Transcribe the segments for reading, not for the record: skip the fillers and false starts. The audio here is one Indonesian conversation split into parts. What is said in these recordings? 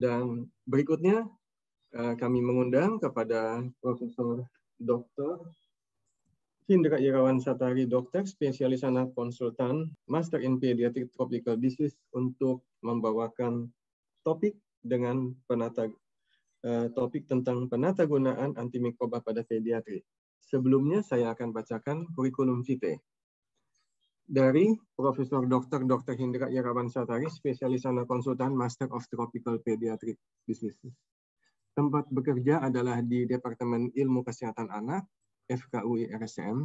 Dan berikutnya kami mengundang kepada Profesor Dr. Hindra Irawan Satari, dokter, spesialis anak konsultan, Master in Pediatric Tropical Disease untuk membawakan topik tentang penatagunaan antimikroba pada pediatri. Sebelumnya saya akan bacakan kurikulum vitae dari Profesor Dr. Hindra Irawan Satari, spesialis anak konsultan, Master of Tropical Pediatric Diseases. Tempat bekerja adalah di Departemen Ilmu Kesehatan Anak, FKUI RSCM,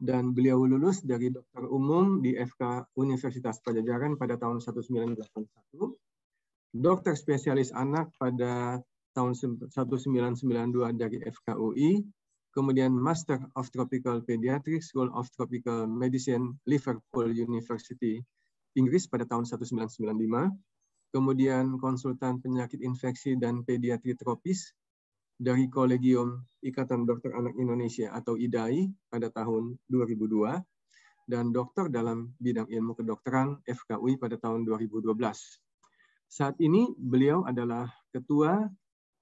dan beliau lulus dari dokter umum di FK Universitas Padjadjaran pada tahun 1981, dokter spesialis anak pada tahun 1992 dari FKUI, kemudian Master of Tropical Pediatrics, School of Tropical Medicine, Liverpool University, Inggris pada tahun 1995, kemudian konsultan penyakit infeksi dan pediatri tropis dari Kolegium Ikatan Dokter Anak Indonesia atau IDAI pada tahun 2002, dan dokter dalam bidang ilmu kedokteran FKUI pada tahun 2012. Saat ini beliau adalah Ketua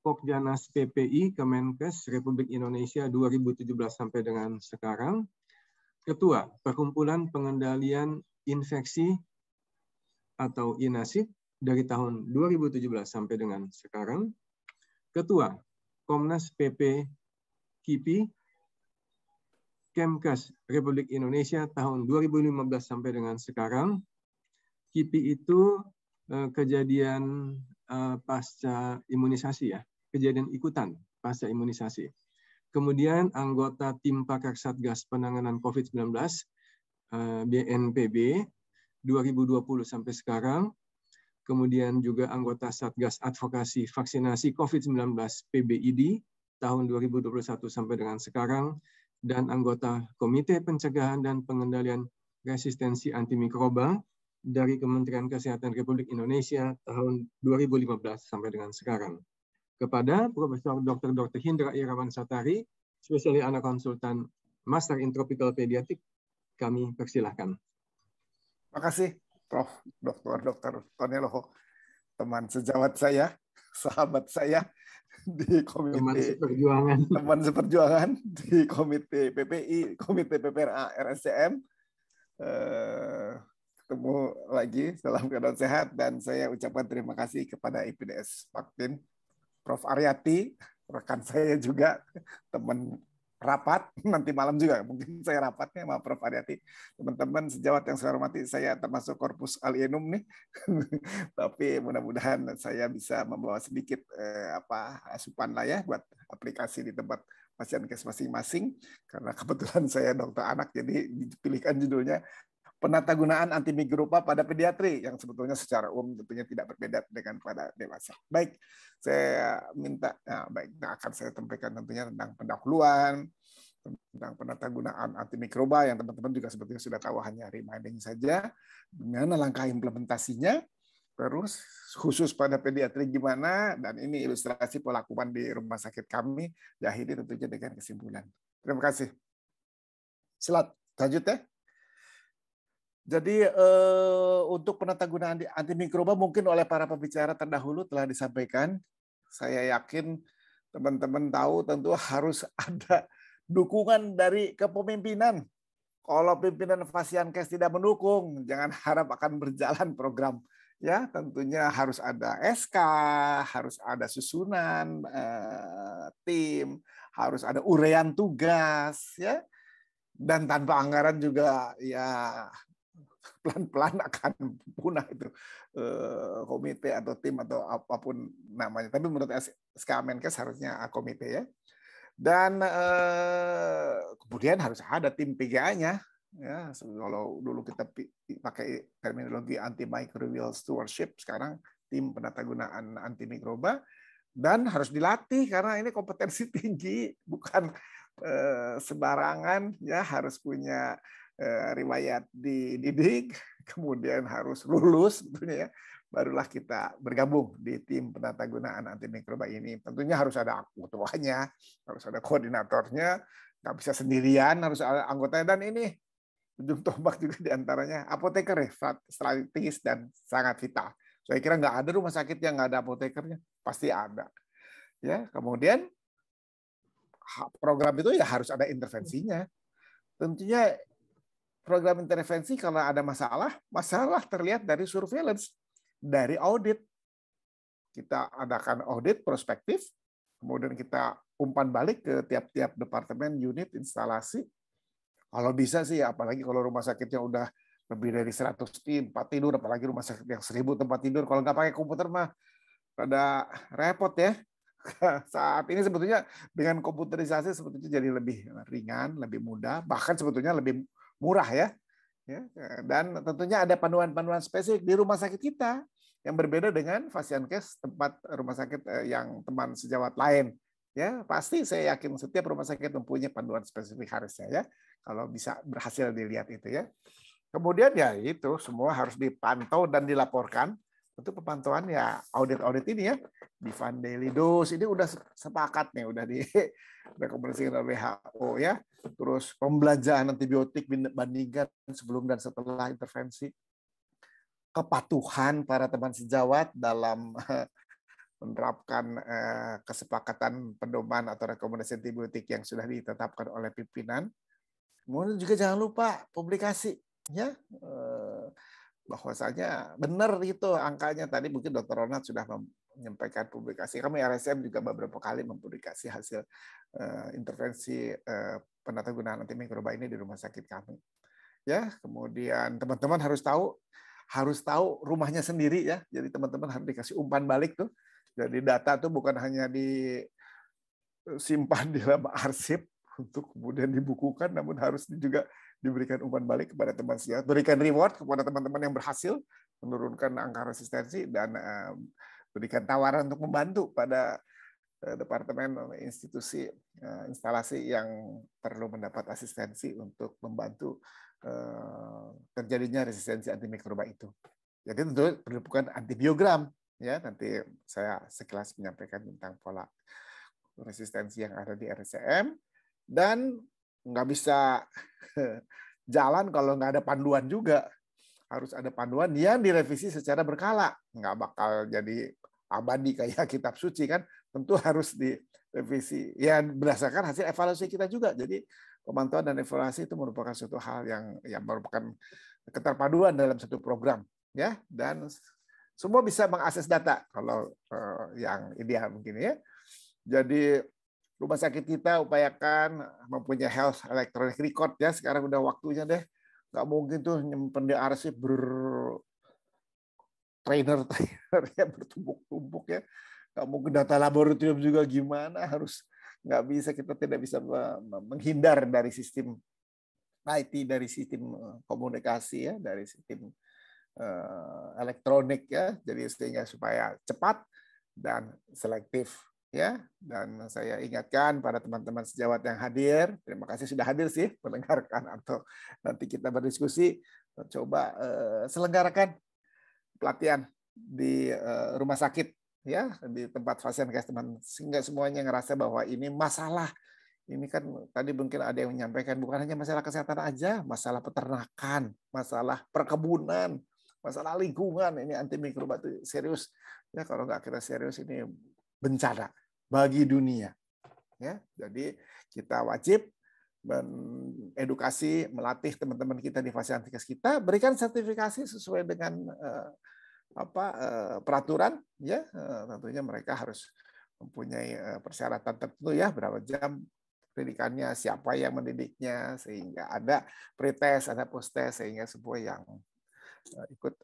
Pokjanas PPI Kemenkes Republik Indonesia 2017 sampai dengan sekarang, Ketua Perkumpulan Pengendalian Infeksi atau INASIP dari tahun 2017 sampai dengan sekarang, Ketua Komnas PP KIPI Kemkes Republik Indonesia tahun 2015 sampai dengan sekarang. KIPI itu kejadian pasca imunisasi ya, kejadian ikutan pasca imunisasi. Kemudian anggota tim pakar Satgas Penanganan COVID-19 BNPB 2020 sampai sekarang. Kemudian juga anggota Satgas Advokasi Vaksinasi COVID-19 PBID tahun 2021 sampai dengan sekarang, dan anggota Komite Pencegahan dan Pengendalian Resistensi Antimikroba dari Kementerian Kesehatan Republik Indonesia tahun 2015 sampai dengan sekarang. Kepada Profesor Dr. Hindra Irawan Satari, spesialis anak konsultan Master in Tropical Pediatric, kami persilahkan. Terima kasih, Prof. Dr. Tonello, teman sejawat saya, sahabat saya di komite teman seperjuangan di komite PPI, komite PPRA RSCM. Ketemu lagi, salam keadaan sehat, dan saya ucapkan terima kasih kepada IPDS Paktin, Prof. Aryati, rekan saya juga, teman rapat, nanti malam juga mungkin saya rapatnya sama Prof. Aryati. Teman-teman sejawat yang saya hormati, saya termasuk korpus alienum nih, tapi mudah-mudahan saya bisa membawa sedikit asupan lah ya buat aplikasi di tempat pasienkes masing-masing, karena kebetulan saya dokter anak, jadi dipilihkan judulnya Penatagunaan Antimikroba pada Pediatri, yang sebetulnya secara umum tentunya tidak berbeda dengan pada dewasa. Baik, saya minta, akan saya sampaikan tentunya tentang pendahuluan, tentang penatagunaan antimikroba yang teman-teman juga sebetulnya sudah tahu, hanya reminding saja, bagaimana langkah implementasinya, terus khusus pada pediatri gimana, dan ini ilustrasi pelakuan di rumah sakit kami, diakhiri tentunya dengan kesimpulan. Terima kasih. Slide selanjutnya. Jadi untuk penatagunaan antimikroba mungkin oleh para pembicara terdahulu telah disampaikan. Saya yakin teman-teman tahu tentu harus ada dukungan dari kepemimpinan. Kalau pimpinan Pasienkes tidak mendukung, jangan harap akan berjalan program. Ya, tentunya harus ada SK, harus ada susunan tim, harus ada uraian tugas, ya. Dan tanpa anggaran juga ya pelan-pelan akan punah itu komite atau tim atau apapun namanya. Tapi menurut SK Menkes harusnya komite ya. Dan kemudian harus ada tim PGA-nya. Ya, kalau dulu kita pakai terminologi antimicrobial stewardship, sekarang tim penatagunaan antimikroba, dan harus dilatih karena ini kompetensi tinggi, bukan sembarangan ya, harus punya riwayat dididik, kemudian harus lulus tentunya ya, barulah kita bergabung di tim penatagunaan antimikroba ini. Tentunya harus ada ketuanya, harus ada koordinatornya, nggak bisa sendirian, harus ada anggotanya, dan ini ujung tombak juga diantaranya apoteker strategis dan sangat vital. Saya kira nggak ada rumah sakit yang nggak ada apotekernya, pasti ada. Ya, kemudian program itu ya harus ada intervensinya. Tentunya program intervensi kalau ada masalah terlihat dari surveillance, dari audit. Kita adakan audit prospektif, kemudian kita umpan balik ke tiap-tiap departemen, unit, instalasi. Kalau bisa sih, apalagi kalau rumah sakitnya udah lebih dari 100 tempat tidur, apalagi rumah sakit yang 1000 tempat tidur, kalau nggak pakai komputer mah rada repot ya. Saat ini sebetulnya dengan komputerisasi sebetulnya jadi lebih ringan, lebih mudah, bahkan sebetulnya lebih murah ya. Dan tentunya ada panduan-panduan spesifik di rumah sakit kita yang berbeda dengan Fasiankes tempat rumah sakit yang teman sejawat lain. Ya, pasti saya yakin setiap rumah sakit mempunyai panduan spesifik harusnya ya. Kalau bisa berhasil dilihat itu ya. Kemudian ya itu semua harus dipantau dan dilaporkan. Untuk pemantauan ya audit-audit ini ya. Di Van Daily Dose ini udah sepakat nih, udah direkomendasikan oleh WHO ya. Terus pembelanjaan antibiotik bandingkan sebelum dan setelah intervensi. Kepatuhan para teman sejawat dalam menerapkan kesepakatan pedoman atau rekomendasi antibiotik yang sudah ditetapkan oleh pimpinan. Kemudian juga jangan lupa publikasi ya, bahwasanya benar itu angkanya. Tadi mungkin Dr. Ronald sudah menyampaikan publikasi. Kami RSM juga beberapa kali mempublikasi hasil intervensi penatagunaan antimikroba ini di rumah sakit kami. Ya, kemudian teman-teman harus tahu rumahnya sendiri ya. Jadi teman-teman harus dikasih umpan balik tuh. Jadi data tuh bukan hanya disimpan di dalam arsip untuk kemudian dibukukan, namun harus juga diberikan umpan balik kepada teman sejawat, berikan reward kepada teman-teman yang berhasil menurunkan angka resistensi, dan berikan tawaran untuk membantu pada departemen, institusi, instalasi yang perlu mendapat asistensi untuk membantu terjadinya resistensi antimikroba itu. Jadi tentu bukan antibiogram ya, nanti saya sekilas menyampaikan tentang pola resistensi yang ada di RSCM, dan nggak bisa jalan kalau nggak ada panduan juga. Harus ada panduan yang direvisi secara berkala, nggak bakal jadi abadi kayak kitab suci kan, tentu harus direvisi ya berdasarkan hasil evaluasi kita juga. Jadi pemantauan dan evaluasi itu merupakan suatu hal yang merupakan keterpaduan dalam satu program ya, dan semua bisa mengakses data kalau yang ideal mungkin ya. Jadi rumah sakit kita upayakan mempunyai health electronic record ya, sekarang udah waktunya deh. Nggak mungkin tuh nyimpen di arsip trainer ya bertumpuk-tumpuk ya. Nggak mungkin data laboratorium juga gimana, nggak bisa, kita tidak bisa menghindar dari sistem IT, dari sistem komunikasi ya, dari sistem elektronik ya. Jadi sehingga supaya cepat dan selektif ya. Dan saya ingatkan pada teman-teman sejawat yang hadir, terima kasih sudah hadir sih mendengarkan atau nanti kita berdiskusi, coba selenggarakan pelatihan di rumah sakit ya, di tempat Fasiankes teman, sehingga semuanya ngerasa bahwa ini masalah. Ini kan tadi mungkin ada yang menyampaikan bukan hanya masalah kesehatan aja, masalah peternakan, masalah perkebunan, masalah lingkungan. Ini antimikroba itu serius ya, kalau nggak kita serius ini bencana bagi dunia ya. Jadi kita wajib edukasi, melatih teman-teman kita di Fasiankes kita, berikan sertifikasi sesuai dengan peraturan ya. Tentunya mereka harus mempunyai persyaratan tertentu ya, berapa jam pendidikannya, siapa yang mendidiknya, sehingga ada pretest, ada posttest, sehingga semua yang ikut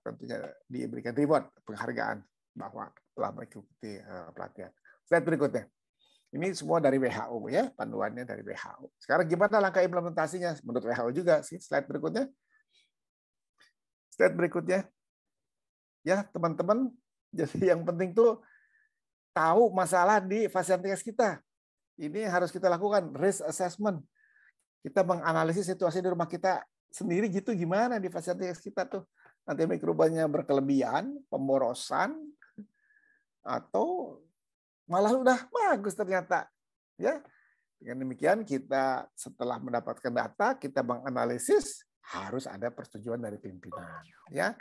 tentunya diberikan reward, penghargaan bahwa telah mengikuti pelatihan. Slide berikutnya. Ini semua dari WHO ya, panduannya dari WHO. Sekarang gimana langkah implementasinya menurut WHO juga sih? Slide berikutnya. Slide berikutnya. Ya, teman-teman, jadi yang penting tuh tahu masalah di Fasiankes kita. Ini harus kita lakukan risk assessment. Kita menganalisis situasi di rumah kita sendiri gitu, gimana di Fasiankes kita tuh. Nanti mikrobanya berkelebihan, pemborosan, atau malah udah bagus ternyata. Ya, dengan demikian kita setelah mendapatkan data, kita menganalisis, harus ada persetujuan dari pimpinan. Ya,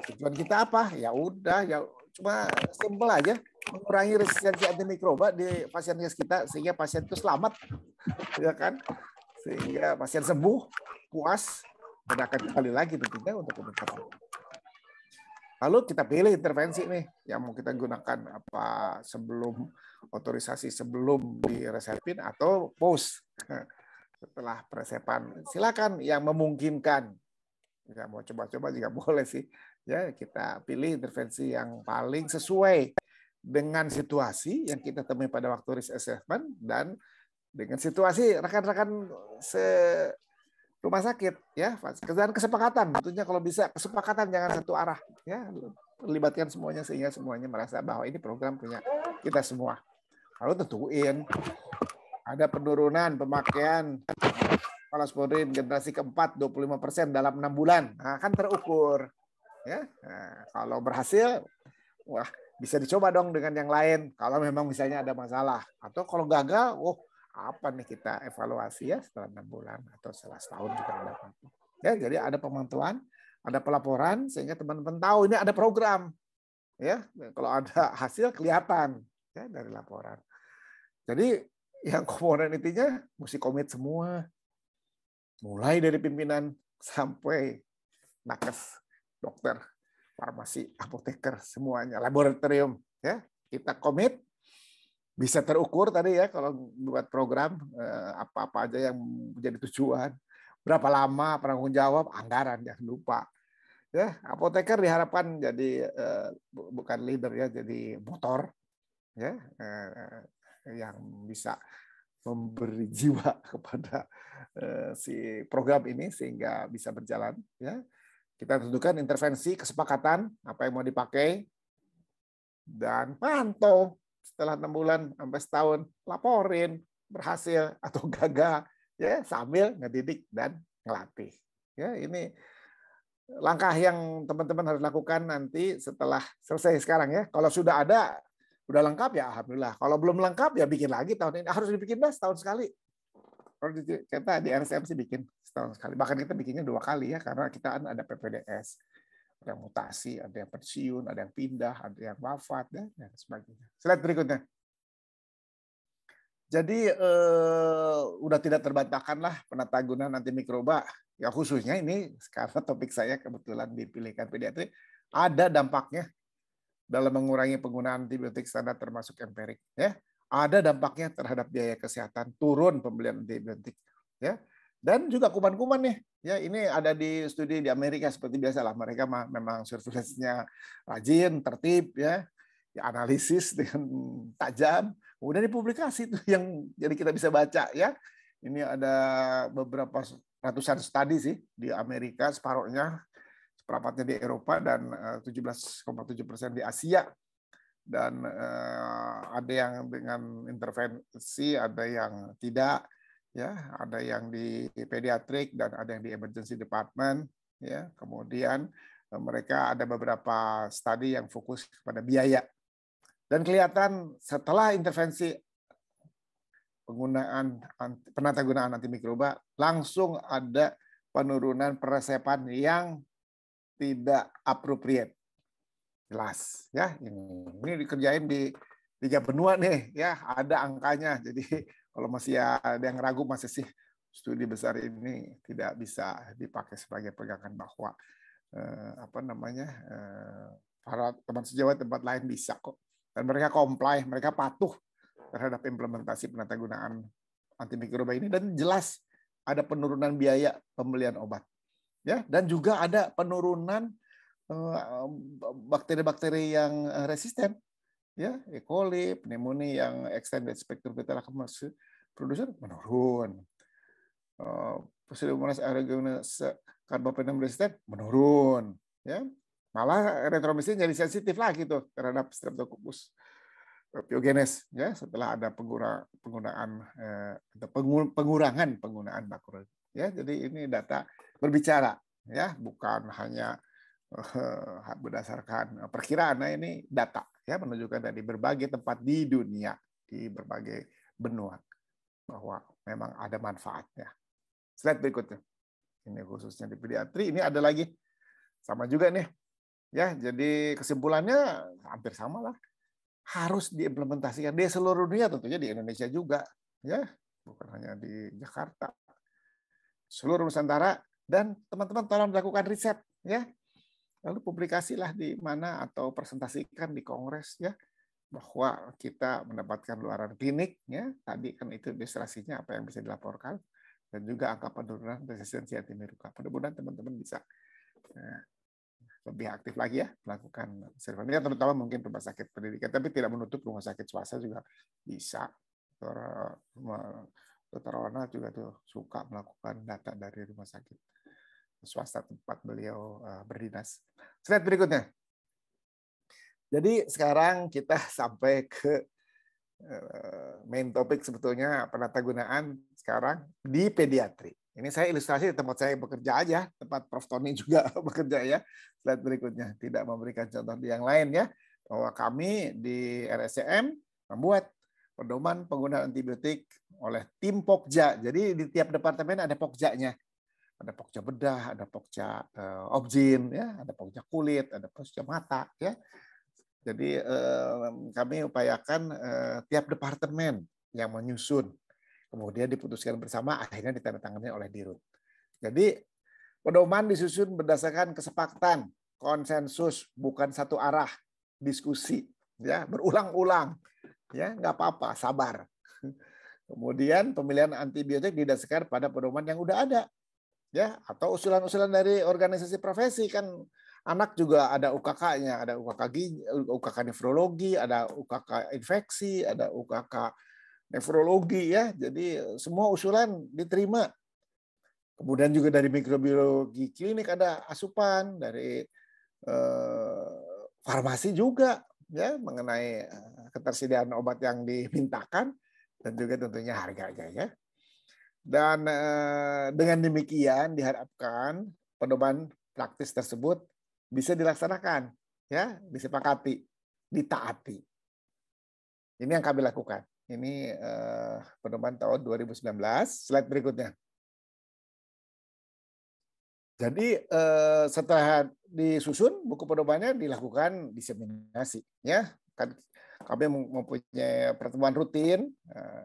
Tujuan kita apa? Ya udah, ya cuma simpel aja, mengurangi resistensi antimikroba di pasien kita sehingga pasien itu selamat, ya kan? Sehingga pasien sembuh, puas, dan akan kembali lagi tentunya untuk kepentingan. Lalu kita pilih intervensi nih yang mau kita gunakan, apa sebelum otorisasi, sebelum diresepin atau post setelah peresepan. Silakan yang memungkinkan. Ya, mau coba-coba juga boleh sih. Ya, kita pilih intervensi yang paling sesuai dengan situasi yang kita temui pada waktu risk assessment dan dengan situasi rekan-rekan rumah sakit, ya, dan kesepakatan. Tentunya kalau bisa kesepakatan, jangan satu arah, ya, libatkan semuanya sehingga semuanya merasa bahwa ini program punya kita semua. Lalu tentuin ada penurunan pemakaian Falaspodin generasi keempat 25% dalam 6 bulan. Nah, kan terukur. Ya, nah, kalau berhasil, wah, bisa dicoba dong dengan yang lain. Kalau memang misalnya ada masalah, atau kalau gagal, apa nih kita evaluasi ya setelah 6 bulan atau setelah setahun juga ada apa-apa. Ya, jadi ada pemantauan, ada pelaporan sehingga teman-teman tahu ini ada program. Ya, kalau ada hasil kelihatan ya dari laporan. Jadi yang komponen intinya mesti komit semua. Mulai dari pimpinan sampai nakes, dokter, farmasi, apoteker, semuanya, laboratorium, ya. Kita komit, bisa terukur tadi ya kalau buat program apa-apa aja yang menjadi tujuan, berapa lama, penanggung jawab, anggaran, jangan lupa. Ya, apoteker diharapkan jadi bukan leader ya, jadi motor ya, yang bisa memberi jiwa kepada si program ini sehingga bisa berjalan. Ya, kita tentukan intervensi, kesepakatan apa yang mau dipakai, dan pantau setelah 6 bulan sampai setahun, laporin berhasil atau gagal, ya, sambil ngedidik dan ngelatih. Ya, ini langkah yang teman-teman harus lakukan nanti setelah selesai sekarang ya. Kalau sudah ada, udah lengkap ya alhamdulillah. Kalau belum lengkap ya bikin lagi tahun ini. Harus dibikin setahun sekali. Kalau kita di RSMC bikin setahun sekali. Bahkan kita bikinnya 2 kali ya, karena kita ada PPDS. Ada yang mutasi, ada yang pensiun, ada yang pindah, ada yang wafat, dan sebagainya. Slide berikutnya. Jadi udah tidak terbantahkan lah penatagunaan antimikroba. Ya khususnya ini karena topik saya kebetulan dipilihkan pediatri, ada dampaknya dalam mengurangi penggunaan antibiotik standar termasuk empirik. Ya, ada dampaknya terhadap biaya kesehatan, turun pembelian antibiotik. Ya, dan juga kuman-kuman nih. Ya, ini ada di studi di Amerika seperti biasa lah. Mereka memang surveillance-nya rajin, tertib, ya, analisis dengan tajam. Kemudian dipublikasi itu yang jadi kita bisa baca ya. Ini ada beberapa ratusan studi sih di Amerika, separuhnya, seperempatnya di Eropa, dan 17,7% di Asia. Dan ada yang dengan intervensi, ada yang tidak. Ya, ada yang di pediatrik dan ada yang di emergency department, ya. Kemudian mereka ada beberapa studi yang fokus kepada biaya. Dan kelihatan setelah intervensi penatagunaan antimikroba, langsung ada penurunan peresepan yang tidak appropriate. Jelas ya, ini dikerjain di 3 benua nih ya, ada angkanya. Jadi kalau masih ada yang ragu masih sih studi besar ini tidak bisa dipakai sebagai pegangan bahwa para teman sejawat tempat lain bisa kok. Dan mereka comply, mereka patuh terhadap implementasi penatagunaan antimikroba ini, dan jelas ada penurunan biaya pembelian obat. Ya, dan juga ada penurunan bakteri-bakteri yang resisten. Ya, E. coli, pneumonia yang extended spectrum beta-lactam producer menurun. Pseudomonas aeruginosa carbapenem resistant menurun. Ya, malah erythromycin jadi sensitif lagi tuh terhadap Streptococcus pyogenes ya setelah ada pengurangan penggunaan bakuran. Ya, jadi ini data berbicara ya, bukan hanya berdasarkan perkiraan. Nah, ini data ya menunjukkan dari berbagai tempat di dunia, di berbagai benua, bahwa memang ada manfaatnya. Slide berikutnya. Ini khususnya di pediatri. Ini ada lagi sama juga nih. Ya, jadi kesimpulannya hampir sama lah. Harus diimplementasikan di seluruh dunia, tentunya di Indonesia juga, ya, bukan hanya di Jakarta, seluruh Nusantara. Dan teman-teman tolong lakukan riset, ya, lalu publikasilah di mana atau presentasikan di kongres, ya, bahwa kita mendapatkan luaran klinik, ya, tadi kan itu ilustrasinya apa yang bisa dilaporkan, dan juga angka penurunan resistensi antimicroba. Mudah-mudahan teman-teman bisa lebih aktif lagi ya melakukan survei, terutama mungkin rumah sakit pendidikan, tapi tidak menutup rumah sakit swasta juga bisa. Dr. Rona juga tuh suka melakukan data dari rumah sakit swasta tempat beliau berdinas. Slide berikutnya. Jadi sekarang kita sampai ke main topik, sebetulnya penatagunaan sekarang di pediatri. Ini saya ilustrasi di tempat saya bekerja aja, tempat Prof. Tony juga bekerja ya. Slide berikutnya, tidak memberikan contoh di yang lain ya, bahwa kami di RSCM membuat pedoman penggunaan antibiotik oleh tim Pokja. Jadi di tiap departemen ada Pokjanya. Ada Pokja bedah, ada Pokja objin, ya, ada Pokja kulit, ada Pokja mata, ya. Jadi kami upayakan tiap departemen yang menyusun, kemudian diputuskan bersama, akhirnya ditandatangani oleh Dirut. Jadi pedoman disusun berdasarkan kesepakatan, konsensus, bukan satu arah, diskusi, ya, berulang-ulang, ya, nggak apa-apa, sabar. Kemudian pemilihan antibiotik didasarkan pada pedoman yang udah ada, ya, atau usulan-usulan dari organisasi profesi. Kan anak juga ada UKK-nya, ada UKK nefrologi, ada UKK infeksi, ada UKK nefrologi, ya. Jadi semua usulan diterima. Kemudian juga dari mikrobiologi klinik ada asupan, dari farmasi juga, ya, mengenai ketersediaan obat yang dimintakan, dan juga tentunya harganya, ya. Dan dengan demikian diharapkan pedoman praktis tersebut bisa dilaksanakan, ya, disepakati, ditaati. Ini yang kami lakukan. Ini pedoman tahun 2019. Slide berikutnya. Jadi setelah disusun buku pedomannya, dilakukan diseminasi, ya. Kan kami mempunyai pertemuan rutin,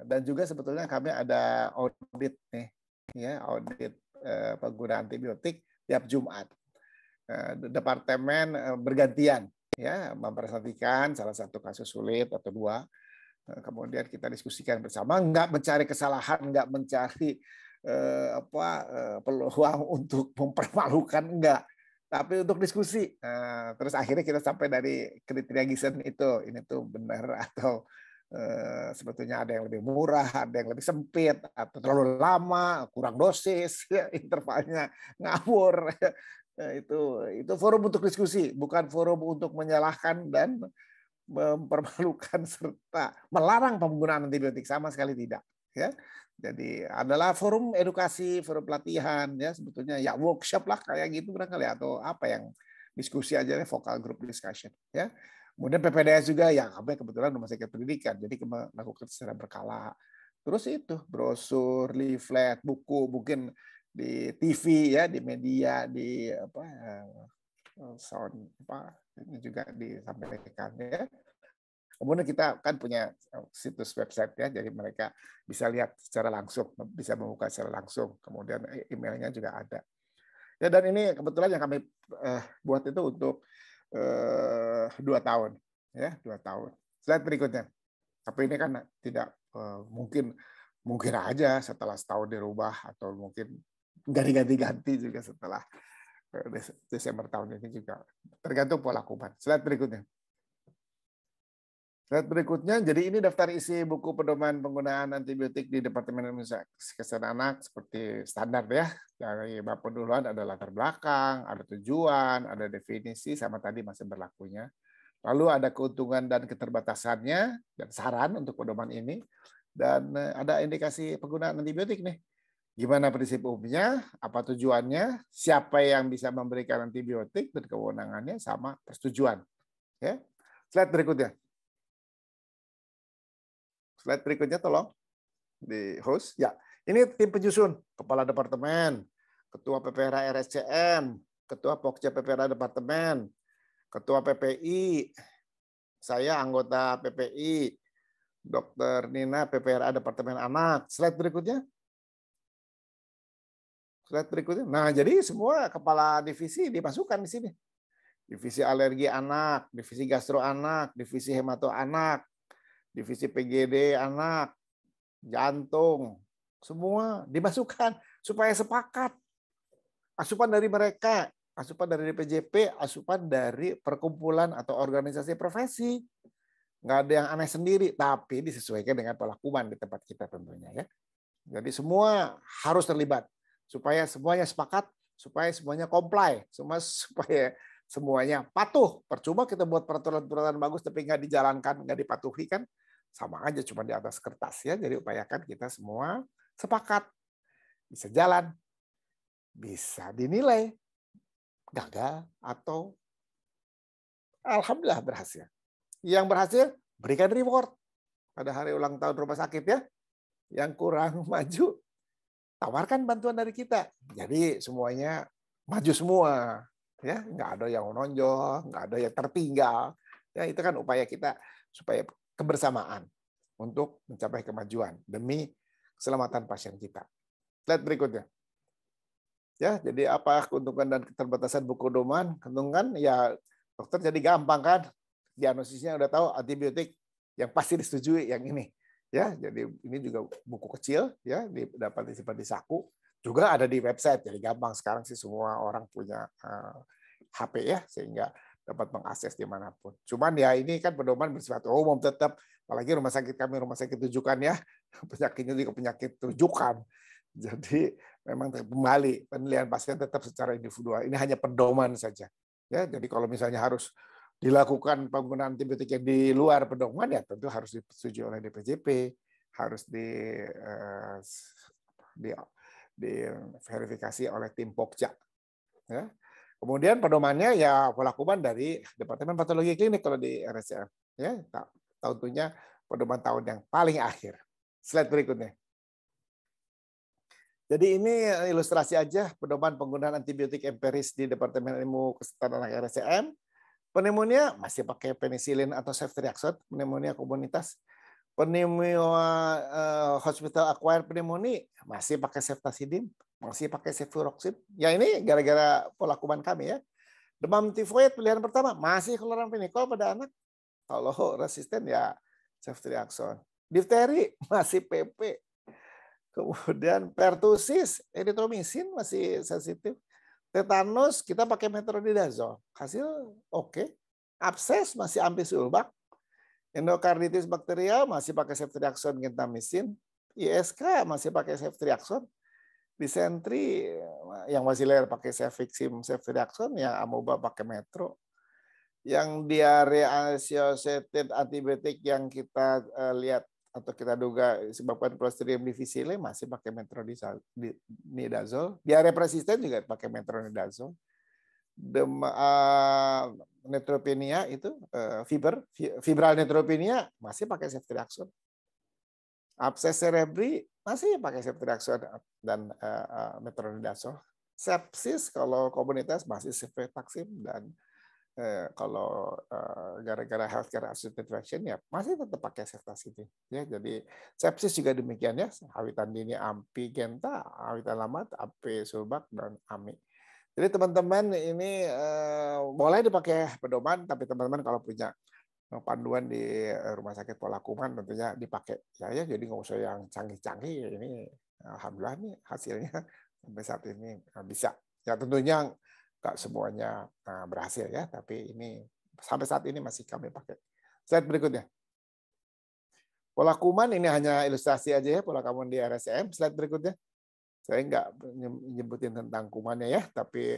dan juga sebetulnya kami ada audit nih, ya, audit penggunaan antibiotik tiap Jumat. Departemen bergantian, ya, mempresentasikan salah satu kasus sulit atau dua. Kemudian kita diskusikan bersama, nggak mencari kesalahan, nggak mencari peluang untuk mempermalukan, enggak, tapi untuk diskusi. Terus akhirnya kita sampai dari kriteria Giessen itu, ini tuh benar atau sebetulnya ada yang lebih murah, ada yang lebih sempit, atau terlalu lama, kurang dosis, ya, intervalnya ngawur. Itu forum untuk diskusi, bukan forum untuk menyalahkan dan mempermalukan serta melarang penggunaan antibiotik, sama sekali tidak, ya. Jadi adalah forum edukasi, forum pelatihan, ya, sebetulnya ya workshop lah kayak gitu barangkali, atau apa yang diskusi aja, vocal group discussion, ya. Kemudian PPDS juga, ya, kami kebetulan rumah sakit pendidikan, jadi kami melakukan secara berkala. Terus itu brosur, leaflet, buku, mungkin di TV, ya, di media, di sound, ini juga disampaikan, ya. Kemudian kita kan punya situs website, ya, jadi mereka bisa lihat secara langsung, bisa membuka secara langsung. Kemudian emailnya juga ada. Ya, dan ini kebetulan yang kami buat itu untuk 2 tahun, ya, 2 tahun. Slide berikutnya. Tapi ini kan tidak mungkin aja setelah setahun dirubah, atau mungkin nggak diganti-ganti juga setelah Desember tahun ini juga. Tergantung pola kuman. Slide berikutnya. Slide berikutnya, jadi ini daftar isi buku pedoman penggunaan antibiotik di Departemen Ilmu Kesehatan Anak seperti standar, ya. Dari bab pendahuluan ada latar belakang, ada tujuan, ada definisi, sama tadi masa berlakunya. Lalu ada keuntungan dan keterbatasannya, dan saran untuk pedoman ini. Dan ada indikasi penggunaan antibiotik nih. Gimana prinsip umumnya, apa tujuannya, siapa yang bisa memberikan antibiotik, dan kewenangannya, sama persetujuan. Ya. Slide berikutnya. Slide berikutnya tolong di host. Ya, ini tim penyusun, kepala departemen, ketua PPRA RSCM, ketua Pokja PPRA departemen, Ketua PPI, saya anggota PPI, Dr. Nina PPRA Departemen Anak. Slide berikutnya. Slide berikutnya. Nah, jadi semua kepala divisi dimasukkan di sini. Divisi alergi anak, divisi gastro anak, divisi hemato anak, divisi PGD anak, jantung, semua dimasukkan supaya sepakat. Asupan dari mereka, asupan dari DPJP, asupan dari perkumpulan atau organisasi profesi. Nggak ada yang aneh sendiri, tapi disesuaikan dengan pola kuman di tempat kita tentunya ya. Jadi semua harus terlibat supaya semuanya sepakat, supaya semuanya comply, supaya semuanya patuh. Percuma kita buat peraturan-peraturan bagus tapi nggak dijalankan, nggak dipatuhi kan sama aja cuma di atas kertas ya. Jadi upayakan kita semua sepakat, bisa jalan, bisa dinilai gagal atau alhamdulillah berhasil. Yang berhasil berikan reward pada hari ulang tahun rumah sakit ya. Yang kurang maju tawarkan bantuan dari kita. Jadi semuanya maju semua. Ya, nggak ada yang menonjol, nggak ada yang tertinggal. Ya, itu kan upaya kita supaya kebersamaan untuk mencapai kemajuan demi keselamatan pasien kita. Slide berikutnya. Ya, jadi apa keuntungan dan keterbatasan buku pedoman? Keuntungan ya dokter jadi gampang kan. Diagnosisnya udah tahu antibiotik yang pasti disetujui yang ini. Ya, jadi ini juga buku kecil ya dapat disimpan di saku. Juga ada di website, jadi gampang sekarang sih semua orang punya HP ya, sehingga dapat mengakses dimanapun. Cuman ya ini kan pedoman bersifat umum tetap, apalagi rumah sakit kami rumah sakit rujukan ya, penyakitnya juga penyakit rujukan. Jadi memang kembali penilaian pasien tetap secara individual. Ini hanya pedoman saja. Ya, jadi kalau misalnya harus dilakukan penggunaan antibiotik yang di luar pedoman ya tentu harus disetujui oleh DPJP, harus diverifikasi oleh tim Pokja. Ya. Kemudian pedomannya ya pola kuman dari Departemen Patologi Klinik kalau di RSCM. Ya, tentunya pedoman tahun yang paling akhir. Slide berikutnya. Jadi ini ilustrasi aja pedoman penggunaan antibiotik empiris di Departemen Ilmu Kesehatan Anak RSCM. Pneumonia masih pakai penicillin atau ceftriaxone, pneumonia komunitas. Pneumonia hospital acquired pneumonia masih pakai ceftazidime, masih pakai cefuroxime. Ya ini gara-gara pola kuman kami ya. Demam tifoid pilihan pertama masih chloramphenicol pada anak. Kalau resisten ya ceftriaxone. Difteri masih PP. Kemudian pertusis, eritromisin masih sensitif. Tetanus kita pakai metronidazole. Hasil oke. Abses masih ampicillin. Endokarditis bakterial masih pakai ceftriaxone gentamicin. ISK masih pakai ceftriaxone. Disentri yang basiler pakai cefixim ceftriaxone, yang amoeba pakai metro. Yang diare associated antibiotik yang kita lihat atau kita duga sebabkan Clostridium difficile masih pakai metronidazole. Diare persisten juga pakai metronidazole. Neutropenia itu fibral neutropenia masih pakai ceftriaxone. Abses cerebri masih pakai ceftriaxone dan metronidazole. Sepsis kalau komunitas masih ceftriaxone dan kalau gara-gara healthcare associated infection ya masih tetap pakai ceftazidime ya. Jadi sepsis juga demikian ya, hawitan dini ampi genta, hawitan lamat ampi sulbak dan ami. Jadi teman-teman ini boleh dipakai pedoman, tapi teman-teman kalau punya panduan di rumah sakit pola kuman tentunya dipakai ya. Jadi nggak usah yang canggih-canggih. Ini alhamdulillah nih hasilnya sampai saat ini bisa. Ya tentunya nggak semuanya berhasil ya, tapi ini sampai saat ini masih kami pakai. Slide berikutnya. Pola kuman ini hanya ilustrasi aja ya, pola kuman di RSCM. Slide berikutnya. Saya nggak nyebutin tentang kumannya ya, tapi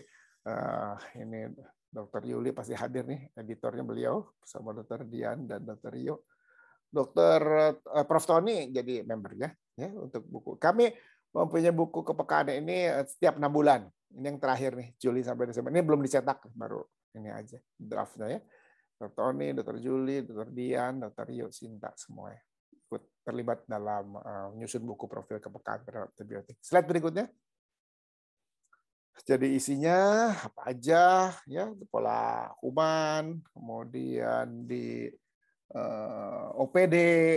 ini Dr. Yuli pasti hadir nih, editornya beliau bersama Dr. Dian dan Dr. Rio. Dr. Prof. Tony jadi membernya ya untuk buku. Kami mempunyai buku kepekaan ini setiap 6 bulan. Ini yang terakhir nih, Juli sampai Desember. Ini belum dicetak, baru ini aja draftnya ya. Dr. Tony, Dr. Juli, Dr. Dian, Dr. Rio, Sinta semuanya ikut terlibat dalam menyusun buku profil kepekaan terhadap antibiotik. Slide berikutnya. Jadi isinya apa aja ya, pola kuman, kemudian di OPD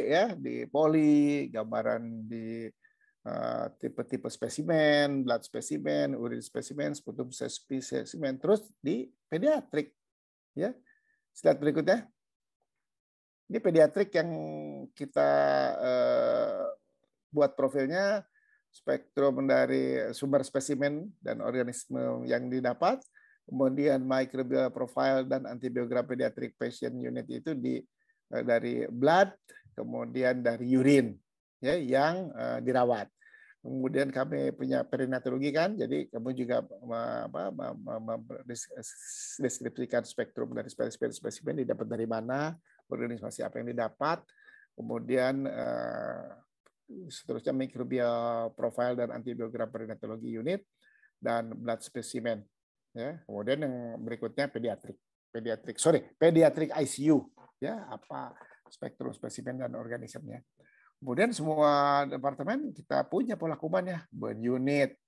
ya, di poli, gambaran di tipe-tipe spesimen, blood spesimen, urin spesimen, sputum spesimen, terus di pediatrik ya. Slide berikutnya. Ini pediatrik yang kita buat profilnya, spektrum dari sumber spesimen dan organisme yang didapat, kemudian microbial profile dan antibiogram pediatric patient unit itu dari blood, kemudian dari urine ya yang dirawat. Kemudian kami punya perinatologi kan, jadi kamu juga mendeskripsikan spektrum dari spesimen didapat dari mana, organisme apa yang didapat, kemudian seterusnya microbial profile dan antibiogram perinatologi unit dan blood specimen. Ya, kemudian yang berikutnya pediatric ICU ya, apa spektrum spesimen dan organismenya. Kemudian semua departemen kita punya pola kumannya, burn unit,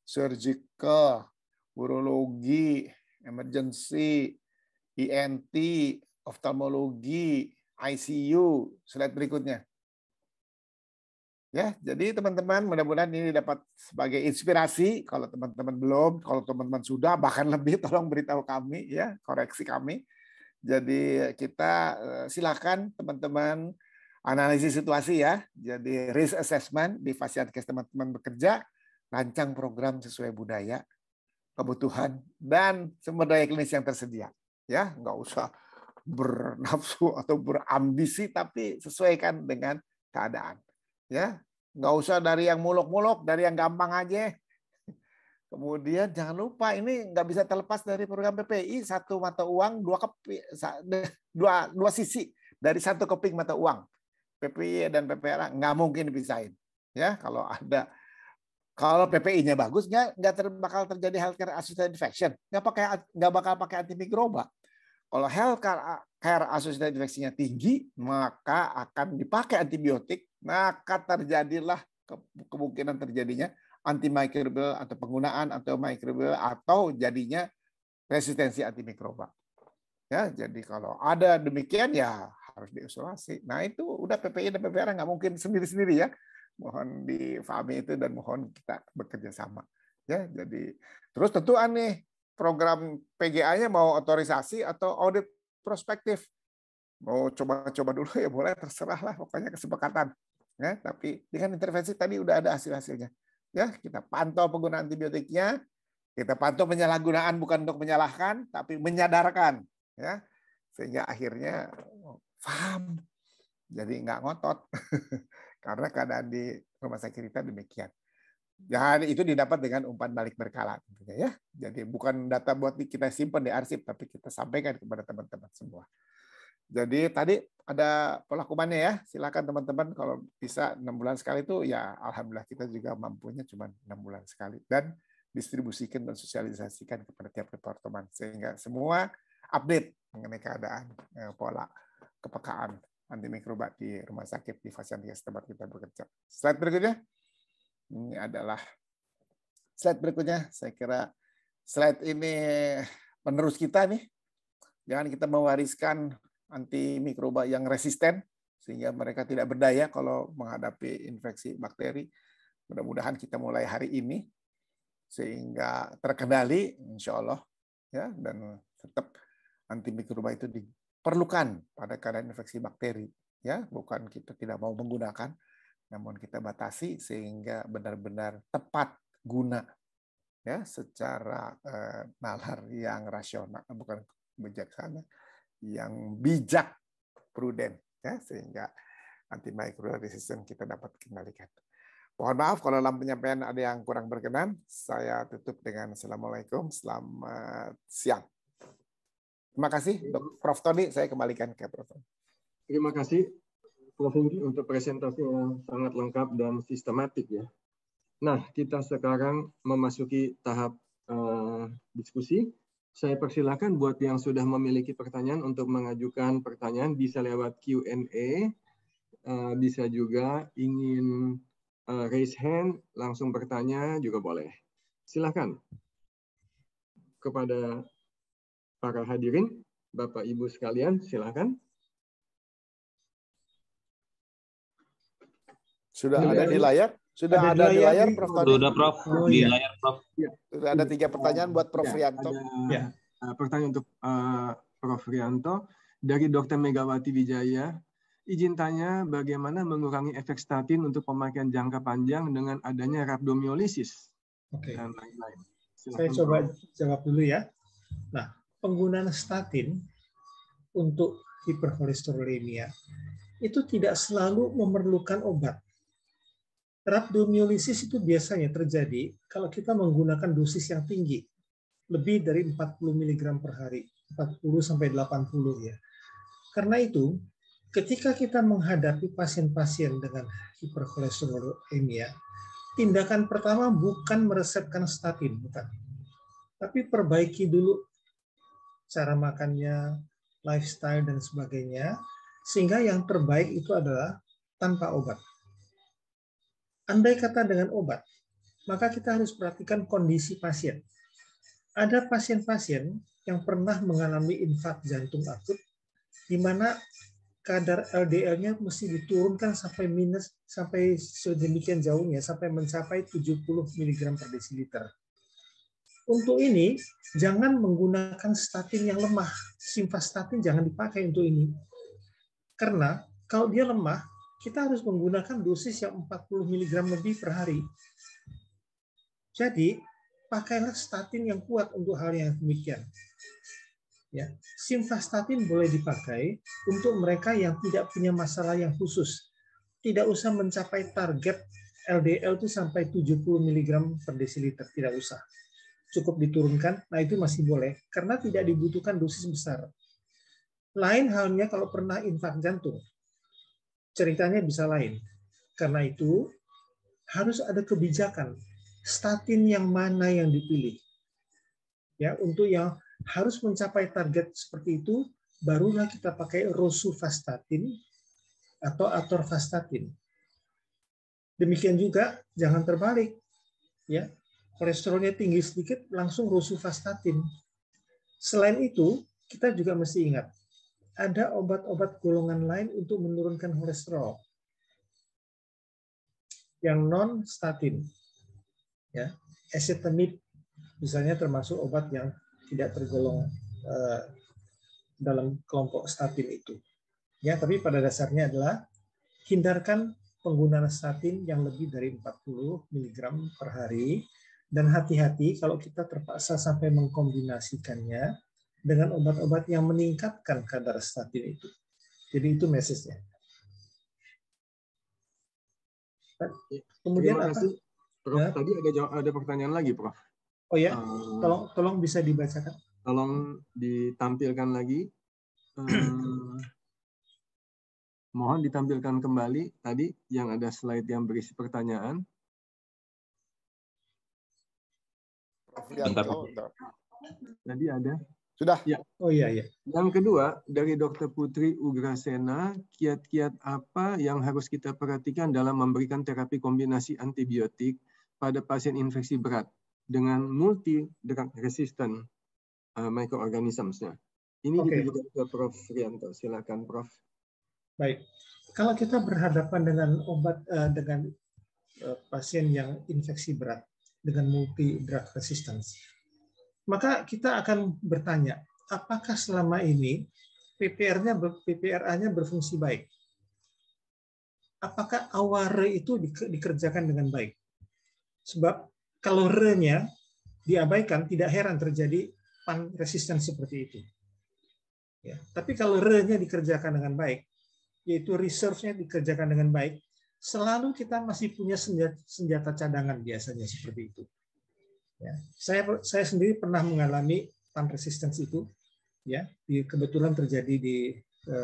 surgical, urologi, emergency, ENT, oftalmologi, ICU. Slide berikutnya. Ya, jadi teman-teman mudah-mudahan ini dapat sebagai inspirasi. Kalau teman-teman belum, kalau teman-teman sudah, bahkan lebih, tolong beritahu kami ya, koreksi kami. Jadi kita silakan teman-teman analisis situasi ya. Jadi risk assessment di Fasiankes teman-teman bekerja, rancang program sesuai budaya, kebutuhan dan sumber daya klinis yang tersedia. Ya, nggak usah bernafsu atau berambisi, tapi sesuaikan dengan keadaan. Ya, nggak usah dari yang muluk-muluk, dari yang gampang aja. Kemudian jangan lupa ini nggak bisa terlepas dari program PPI, satu mata uang, dua sisi dari satu keping mata uang. PPI dan PPRA nggak mungkin dipisahin. Ya, kalau PPI-nya bagus, nggak bakal terjadi healthcare associated infection, nggak bakal pakai antimikroba. Kalau healthcare associated infection-nya tinggi, maka akan dipakai antibiotik, maka terjadilah kemungkinan terjadinya antimikrobial atau penggunaan atau mikrobial atau jadinya resistensi antimikroba. Ya, jadi kalau ada demikian ya harus diisolasi. Nah itu udah PPI dan PPRA nggak mungkin sendiri-sendiri ya. Mohon difahami itu dan mohon kita bekerja sama. Ya, jadi terus tentu aneh program PGA-nya mau otorisasi atau audit prospektif. Mau coba-coba dulu ya boleh, terserah lah, pokoknya kesepakatan. Ya, tapi dengan intervensi tadi udah ada hasil-hasilnya. Ya, kita pantau penggunaan antibiotiknya, kita pantau penyalahgunaan bukan untuk menyalahkan, tapi menyadarkan, ya, sehingga akhirnya paham, jadi nggak ngotot, karena keadaan di rumah sakit kita demikian. Dan itu didapat dengan umpan balik berkala, ya. Jadi bukan data buat kita simpan di arsip, tapi kita sampaikan kepada teman-teman semua. Jadi tadi ada pola kumannya ya, silakan teman-teman kalau bisa 6 bulan sekali itu ya alhamdulillah, kita juga mampunya cuma 6 bulan sekali, dan distribusikan dan sosialisasikan kepada tiap departemen sehingga semua update mengenai keadaan pola kepekaan antimikroba di rumah sakit di Fasiankes tempat kita bekerja. Slide berikutnya. Ini adalah slide berikutnya. Saya kira slide ini penerus kita nih. Jangan kita mewariskan antimikroba yang resisten sehingga mereka tidak berdaya kalau menghadapi infeksi bakteri. Mudah-mudahan kita mulai hari ini sehingga terkendali insya Allah ya, dan tetap antimikroba itu diperlukan pada keadaan infeksi bakteri ya, bukan kita tidak mau menggunakan, namun kita batasi sehingga benar-benar tepat guna ya, secara nalar yang rasional, bukan bijaksana, yang bijak, prudent ya, sehingga antimikrobial resistance kita dapat kendalikan. Mohon maaf kalau dalam penyampaian ada yang kurang berkenan. Saya tutup dengan Assalamualaikum, selamat siang. Terima kasih, Prof. Tony. Saya kembalikan ke Prof. Terima kasih, Prof. Hengki, untuk presentasi yang sangat lengkap dan sistematik ya. Nah, kita sekarang memasuki tahap diskusi. Saya persilakan buat yang sudah memiliki pertanyaan untuk mengajukan pertanyaan, bisa lewat Q&A, bisa juga ingin raise hand, langsung bertanya juga boleh. Silakan. kepada para hadirin, Bapak Ibu sekalian, silakan. Sudah ada di layar? Sudah ada di layar, Prof. Tony? Sudah, Prof. Di layar, Prof. Ya. Sudah ada 3 pertanyaan buat Prof. Rianto. Ada pertanyaan untuk Prof. Rianto dari Dr. Megawati Wijaya. Izin tanya bagaimana mengurangi efek statin untuk pemakaian jangka panjang dengan adanya rhabdomyolysis dan lain-lain. Saya coba jawab dulu ya. Nah, penggunaan statin untuk hiperkolesterolemia itu tidak selalu memerlukan obat. Rhabdomyolysis itu biasanya terjadi kalau kita menggunakan dosis yang tinggi, lebih dari 40 mg per hari, 40 sampai 80 ya. Karena itu, ketika kita menghadapi pasien-pasien dengan hiperkolesterolemia, tindakan pertama bukan meresepkan statin, bukan. Tapi perbaiki dulu cara makannya, lifestyle dan sebagainya, sehingga yang terbaik itu adalah tanpa obat. Andai kata dengan obat, maka kita harus perhatikan kondisi pasien. Ada pasien-pasien yang pernah mengalami infark jantung akut, di mana kadar LDL-nya mesti diturunkan sampai sedemikian jauhnya, sampai mencapai 70 mg per desiliter. Untuk ini, jangan menggunakan statin yang lemah. Simvastatin jangan dipakai untuk ini. Karena kalau dia lemah, kita harus menggunakan dosis yang 40 mg lebih per hari. Jadi, pakailah statin yang kuat untuk hal yang demikian. Ya, simvastatin boleh dipakai untuk mereka yang tidak punya masalah yang khusus. Tidak usah mencapai target LDL itu sampai 70 mg per desiliter, tidak usah. Cukup diturunkan, nah itu masih boleh, karena tidak dibutuhkan dosis besar. Lain halnya kalau pernah infark jantung. Ceritanya bisa lain. Karena itu harus ada kebijakan statin yang mana yang dipilih. Ya, untuk yang harus mencapai target seperti itu, barulah kita pakai rosuvastatin atau atorvastatin. Demikian juga jangan terbalik. Ya, kolesterolnya tinggi sedikit langsung rosuvastatin. Selain itu, kita juga mesti ingat ada obat-obat golongan lain untuk menurunkan kolesterol yang non statin, ya, ezetimibe misalnya termasuk obat yang tidak tergolong dalam kelompok statin itu, ya. Tapi pada dasarnya adalah hindarkan penggunaan statin yang lebih dari 40 mg per hari, dan hati-hati kalau kita terpaksa sampai mengkombinasikannya dengan obat-obat yang meningkatkan kadar statin itu. Jadi itu message-nya. Kemudian terima kasih, Prof. Ya. Tadi ada pertanyaan lagi, Prof. Oh ya, tolong bisa dibacakan. Tolong ditampilkan lagi. Mohon ditampilkan kembali tadi yang ada slide yang berisi pertanyaan. Tadi ada. Sudah. Ya. Oh iya, iya. Yang kedua, dari Dr. Putri Ugrasena, kiat-kiat apa yang harus kita perhatikan dalam memberikan terapi kombinasi antibiotik pada pasien infeksi berat dengan multi-drug resistant microorganisms-nya? Ini ditujukan ke Prof. Rianto. Silakan, Prof. Baik. Kalau kita berhadapan dengan dengan pasien yang infeksi berat dengan multi-drug resistance, maka kita akan bertanya, apakah selama ini PPRA-nya berfungsi baik? Apakah awal itu dikerjakan dengan baik? Sebab kalau R-nya diabaikan, tidak heran terjadi pan resisten seperti itu. Ya. Tapi kalau R-nya dikerjakan dengan baik, yaitu reserve-nya dikerjakan dengan baik, selalu kita masih punya senjata cadangan biasanya seperti itu. Ya, saya sendiri pernah mengalami pan resistance itu, ya, kebetulan terjadi di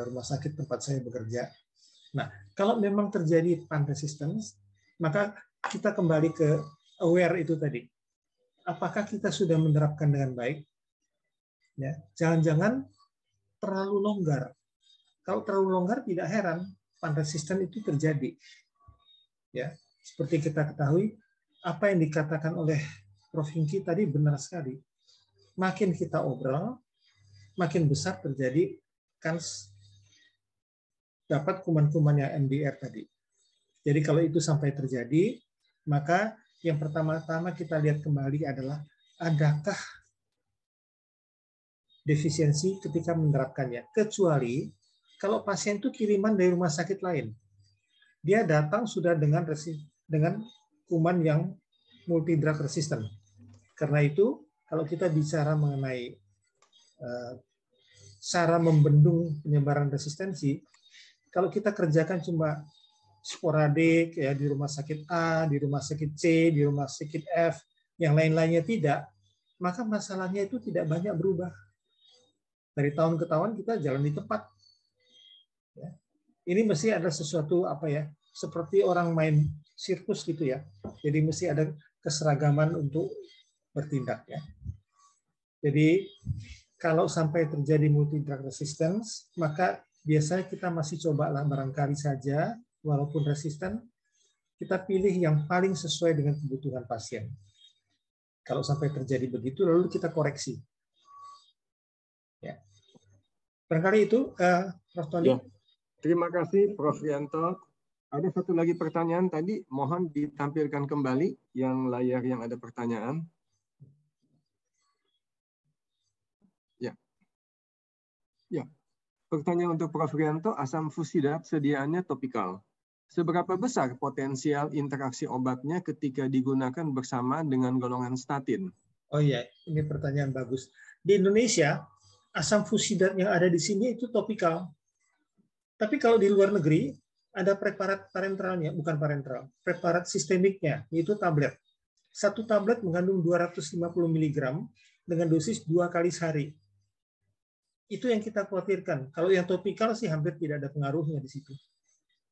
rumah sakit tempat saya bekerja. Nah, kalau memang terjadi pan resistance, maka kita kembali ke aware itu tadi. Apakah kita sudah menerapkan dengan baik? Ya, jangan-jangan terlalu longgar. Kalau terlalu longgar, tidak heran pan resistance itu terjadi. Ya, seperti kita ketahui, apa yang dikatakan oleh Prof. Hingki tadi benar sekali. makin kita obrol, makin besar terjadi kans dapat kuman-kuman yang MDR tadi. Jadi kalau itu sampai terjadi, maka yang pertama-tama kita lihat kembali adalah adakah defisiensi ketika menerapkannya. Kecuali kalau pasien itu kiriman dari rumah sakit lain. Dia datang sudah dengan kuman yang multi drug resistant. Karena itu, kalau kita bicara mengenai cara membendung penyebaran resistensi, kalau kita kerjakan cuma sporadik ya di rumah sakit A, di rumah sakit C, di rumah sakit F, yang lain-lainnya tidak, maka masalahnya itu tidak banyak berubah. Dari tahun ke tahun kita jalan di tempat. Ya. Ini mesti ada sesuatu seperti orang main sirkus gitu ya. Jadi mesti ada keseragaman untuk bertindak ya. Jadi kalau sampai terjadi multi drug resistance, maka biasanya kita masih cobalah barangkali saja, walaupun resisten, kita pilih yang paling sesuai dengan kebutuhan pasien. Kalau sampai terjadi begitu, lalu kita koreksi. Ya. Barangkali itu, Prof. Tony. Ya. Terima kasih, Prof. Rianto. Ada satu lagi pertanyaan tadi, mohon ditampilkan kembali yang layar yang ada pertanyaan. Ya. Ya. Pertanyaan untuk Prof. Rianto, asam fusidat sediaannya topikal. Seberapa besar potensial interaksi obatnya ketika digunakan bersamaan dengan golongan statin? Oh iya, ini pertanyaan bagus. Di Indonesia, asam fusidat yang ada di sini itu topikal. Tapi kalau di luar negeri, ada preparat parenteralnya, bukan parenteral, preparat sistemiknya, yaitu tablet. Satu tablet mengandung 250 mg dengan dosis 2 kali sehari. Itu yang kita khawatirkan. Kalau yang topikal sih hampir tidak ada pengaruhnya di situ.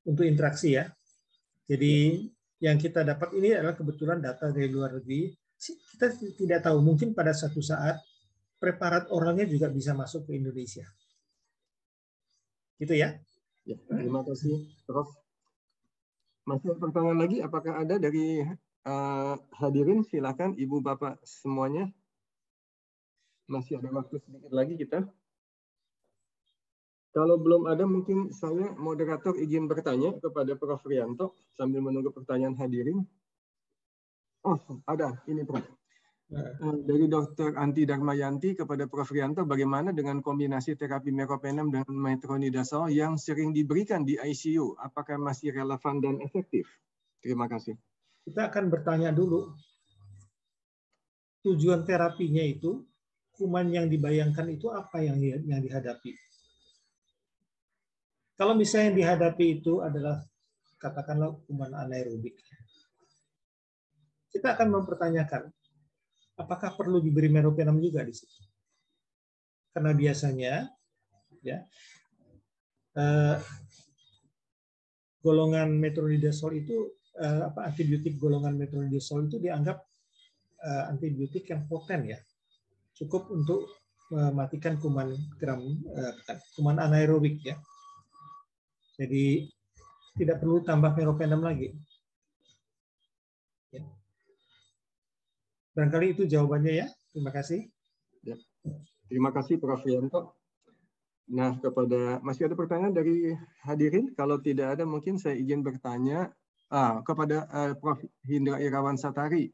Untuk interaksi ya. Jadi yang kita dapat ini adalah kebetulan data dari luar negeri. Kita tidak tahu, mungkin pada satu saat preparat oralnya juga bisa masuk ke Indonesia. Gitu ya. Ya, terima kasih, Prof. Masih ada pertanyaan lagi? Apakah ada dari hadirin? Silakan, Ibu Bapak semuanya. Masih ada waktu sedikit lagi kita. Kalau belum ada, mungkin saya moderator izin bertanya kepada Prof. Rianto sambil menunggu pertanyaan hadirin. Oh, ada. Ini, Prof. Dari Dr. Anti Darmayanti kepada Prof. Rianto, bagaimana dengan kombinasi terapi meropenem dengan metronidazole yang sering diberikan di ICU? Apakah masih relevan dan efektif? Terima kasih. Kita akan bertanya dulu. Tujuan terapinya itu, kuman yang dibayangkan itu apa yang dihadapi? Kalau misalnya yang dihadapi itu adalah katakanlah kuman anaerobik, kita akan mempertanyakan apakah perlu diberi meropenem juga di situ? Karena biasanya ya golongan metronidazole itu antibiotik golongan metronidazole itu dianggap antibiotik yang poten ya, cukup untuk mematikan kuman kuman anaerobik ya. Jadi tidak perlu tambah meropenem lagi. Ya. Barangkali itu jawabannya ya. Terima kasih. Ya. Terima kasih Prof. Rianto. Nah, masih ada pertanyaan dari hadirin? Kalau tidak ada, mungkin saya izin bertanya kepada Prof. Hindra Irawan Satari.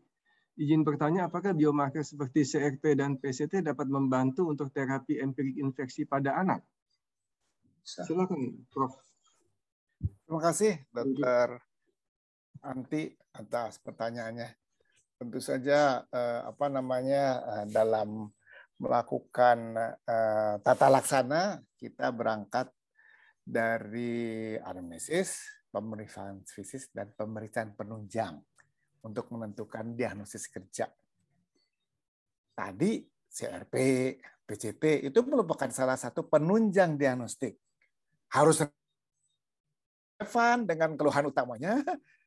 Izin bertanya, apakah biomarker seperti CRP dan PCT dapat membantu untuk terapi empirik infeksi pada anak? Silakan, Prof. Terima kasih, Dr. Anti, atas pertanyaannya. Tentu saja dalam melakukan tata laksana kita berangkat dari anamnesis, pemeriksaan fisik dan pemeriksaan penunjang untuk menentukan diagnosis kerja. Tadi CRP, PCT itu merupakan salah satu penunjang diagnostik. Harus relevan dengan keluhan utamanya,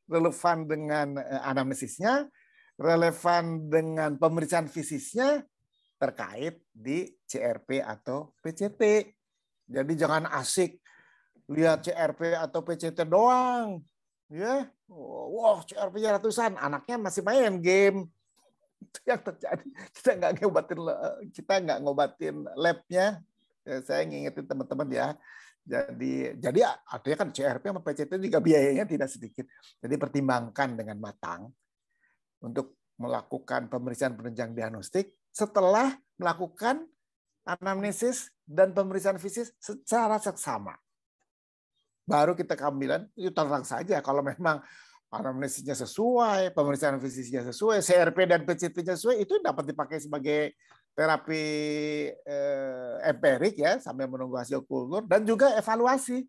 relevan dengan anamnesisnya, relevan dengan pemeriksaan fisiknya terkait di CRP atau PCT. Jadi jangan asik lihat CRP atau PCT doang. Ya, wah CRP-nya ratusan, anaknya masih main game. Itu yang terjadi. Kita nggak ngobatin labnya. Saya ngingetin teman-teman ya. Jadi artinya kan CRP sama PCT juga biayanya tidak sedikit. Jadi pertimbangkan dengan matang untuk melakukan pemeriksaan penunjang diagnostik setelah melakukan anamnesis dan pemeriksaan fisik secara seksama. Baru kita keambilan, itu terang saja kalau memang anamnesisnya sesuai, pemeriksaan fisiknya sesuai, CRP dan PCT-nya sesuai, itu dapat dipakai sebagai terapi empirik ya sambil menunggu hasil kultur dan juga evaluasi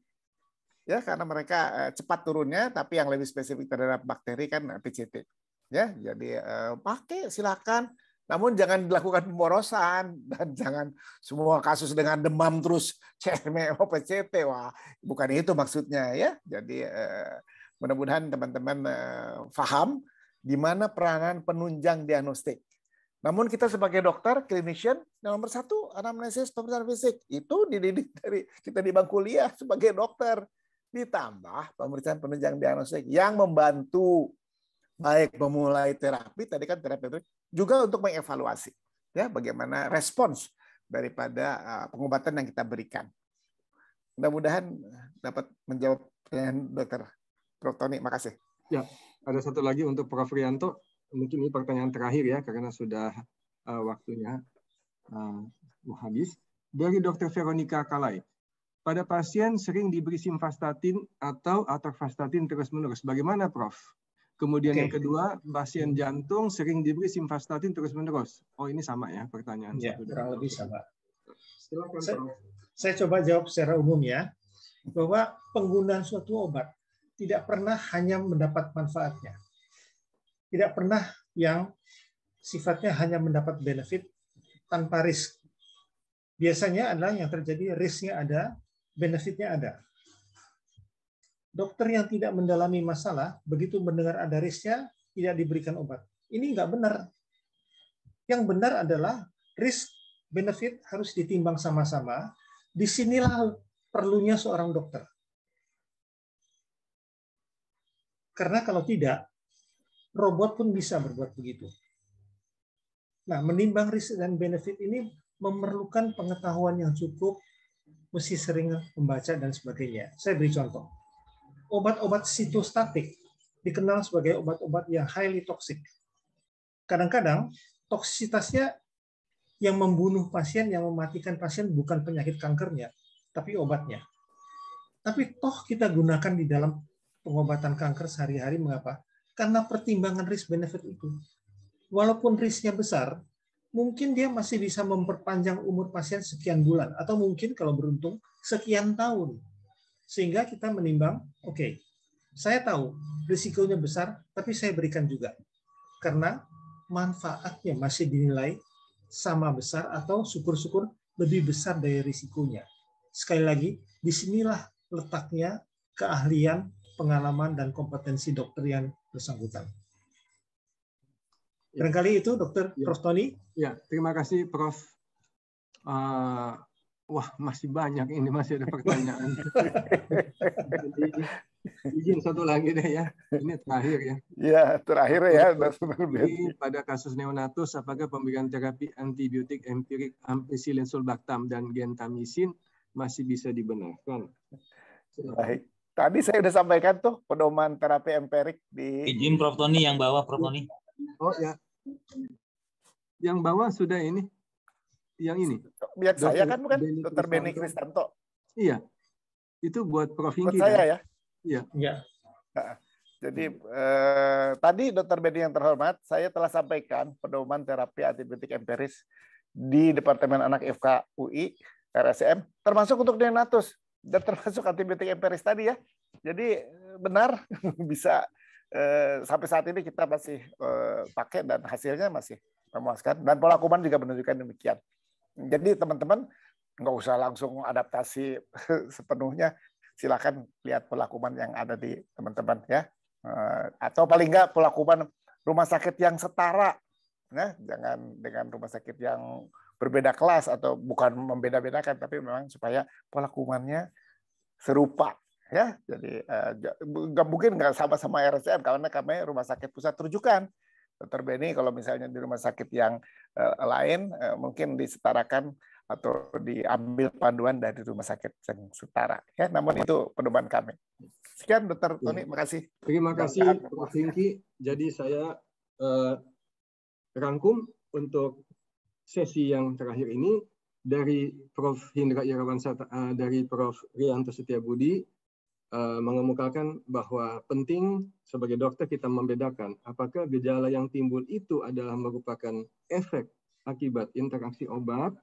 ya karena mereka cepat turunnya tapi yang lebih spesifik terhadap bakteri kan PCT ya jadi pakai silakan namun jangan dilakukan pemborosan dan jangan semua kasus dengan demam terus CRP PCT wah bukan itu maksudnya ya jadi mudah-mudahan teman-teman paham di mana peranan penunjang diagnostik. Namun kita sebagai dokter, clinician, nomor satu, anamnesis, pemeriksaan fisik. Itu dididik dari kita di bangku kuliah sebagai dokter. Ditambah pemeriksaan penunjang diagnostik yang membantu baik memulai terapi, tadi kan terapi juga untuk mengevaluasi ya bagaimana respons daripada pengobatan yang kita berikan. Mudah-mudahan dapat menjawab pertanyaan Dr. Prof. Tony. Makasih. Ya, ada satu lagi untuk Prof. Rianto. Mungkin ini pertanyaan terakhir ya, karena sudah waktunya mau habis. Dari Dr. Veronica Kalai. Pada pasien sering diberi simvastatin atau atorvastatin terus-menerus. Bagaimana, Prof? Kemudian yang kedua, pasien jantung sering diberi simvastatin terus-menerus. Oh, ini sama ya pertanyaan. Ya, kurang lebih sama. Silakan, Prof. Saya coba jawab secara umum ya, bahwa penggunaan suatu obat tidak pernah hanya mendapat manfaatnya. Tidak pernah yang sifatnya hanya mendapat benefit tanpa risk. Biasanya adalah yang terjadi risknya ada, benefitnya ada. Dokter yang tidak mendalami masalah, begitu mendengar ada risknya, tidak diberikan obat. Ini nggak benar. Yang benar adalah risk, benefit harus ditimbang sama-sama. Disinilah perlunya seorang dokter. Karena kalau tidak, robot pun bisa berbuat begitu. Nah, menimbang risk dan benefit ini memerlukan pengetahuan yang cukup, mesti sering membaca dan sebagainya. Saya beri contoh. Obat-obat sitostatik dikenal sebagai obat-obat yang highly toxic. Kadang-kadang toksisitasnya yang membunuh pasien, yang mematikan pasien bukan penyakit kankernya, tapi obatnya. Tapi toh kita gunakan di dalam pengobatan kanker sehari-hari, mengapa? Karena pertimbangan risk-benefit itu. Walaupun risknya besar, mungkin dia masih bisa memperpanjang umur pasien sekian bulan, atau mungkin kalau beruntung, sekian tahun. Sehingga kita menimbang, oke, saya tahu risikonya besar, tapi saya berikan juga. Karena manfaatnya masih dinilai sama besar atau syukur-syukur lebih besar dari risikonya. Sekali lagi, disinilah letaknya keahlian, pengalaman, dan kompetensi dokter yang bersangkutan. Barangkali itu, Dr. Ya. Prof. Tony. Ya, terima kasih, Prof. Wah, masih banyak ini, masih ada pertanyaan. Jadi, izin satu lagi deh ya. Ini terakhir ya. Ya, terakhir ya. Jadi, pada kasus neonatus, apakah pemberian terapi antibiotik empirik ampicillin sulbactam dan gentamisin masih bisa dibenarkan? Baik. Tadi saya sudah sampaikan tuh pedoman terapi empirik di... Izin Prof. Tony yang bawah, Prof. Tony. Oh ya. Yang bawah sudah ini. Yang ini. Biar saya kan bukan Dr. Benny Kristanto. Iya. Itu buat Prof. Buat Hingki. saya kan? ya. Iya. Nah, jadi tadi Dr. Benny yang terhormat, saya telah sampaikan pedoman terapi antibiotik empiris di Departemen Anak FK UI, RSCM, termasuk untuk neonatus. Dan termasuk antibiotik empiris tadi ya. Jadi benar bisa sampai saat ini kita masih pakai dan hasilnya masih memuaskan. Dan pola kuman juga menunjukkan demikian. Jadi teman-teman nggak usah langsung adaptasi sepenuhnya. Silakan lihat pola kuman yang ada di teman-teman ya. Atau paling nggak pola kuman rumah sakit yang setara. Nah, jangan dengan rumah sakit yang berbeda kelas atau bukan membeda-bedakan, tapi memang supaya pola kumannya serupa ya. Jadi nggak mungkin nggak sama-sama RSCM karena kami rumah sakit pusat rujukan. Dr. Benny, kalau misalnya di rumah sakit yang lain mungkin disetarakan atau diambil panduan dari rumah sakit yang setara. Ya, namun itu pedoman kami. Sekian, Dr. Tony, makasih. Terima kasih, Prof. Hingki. Jadi saya rangkum untuk sesi yang terakhir ini dari Prof. Hindra Irawan dari Prof. Rianto Setiabudi mengemukakan bahwa penting sebagai dokter kita membedakan apakah gejala yang timbul itu adalah merupakan efek akibat interaksi obat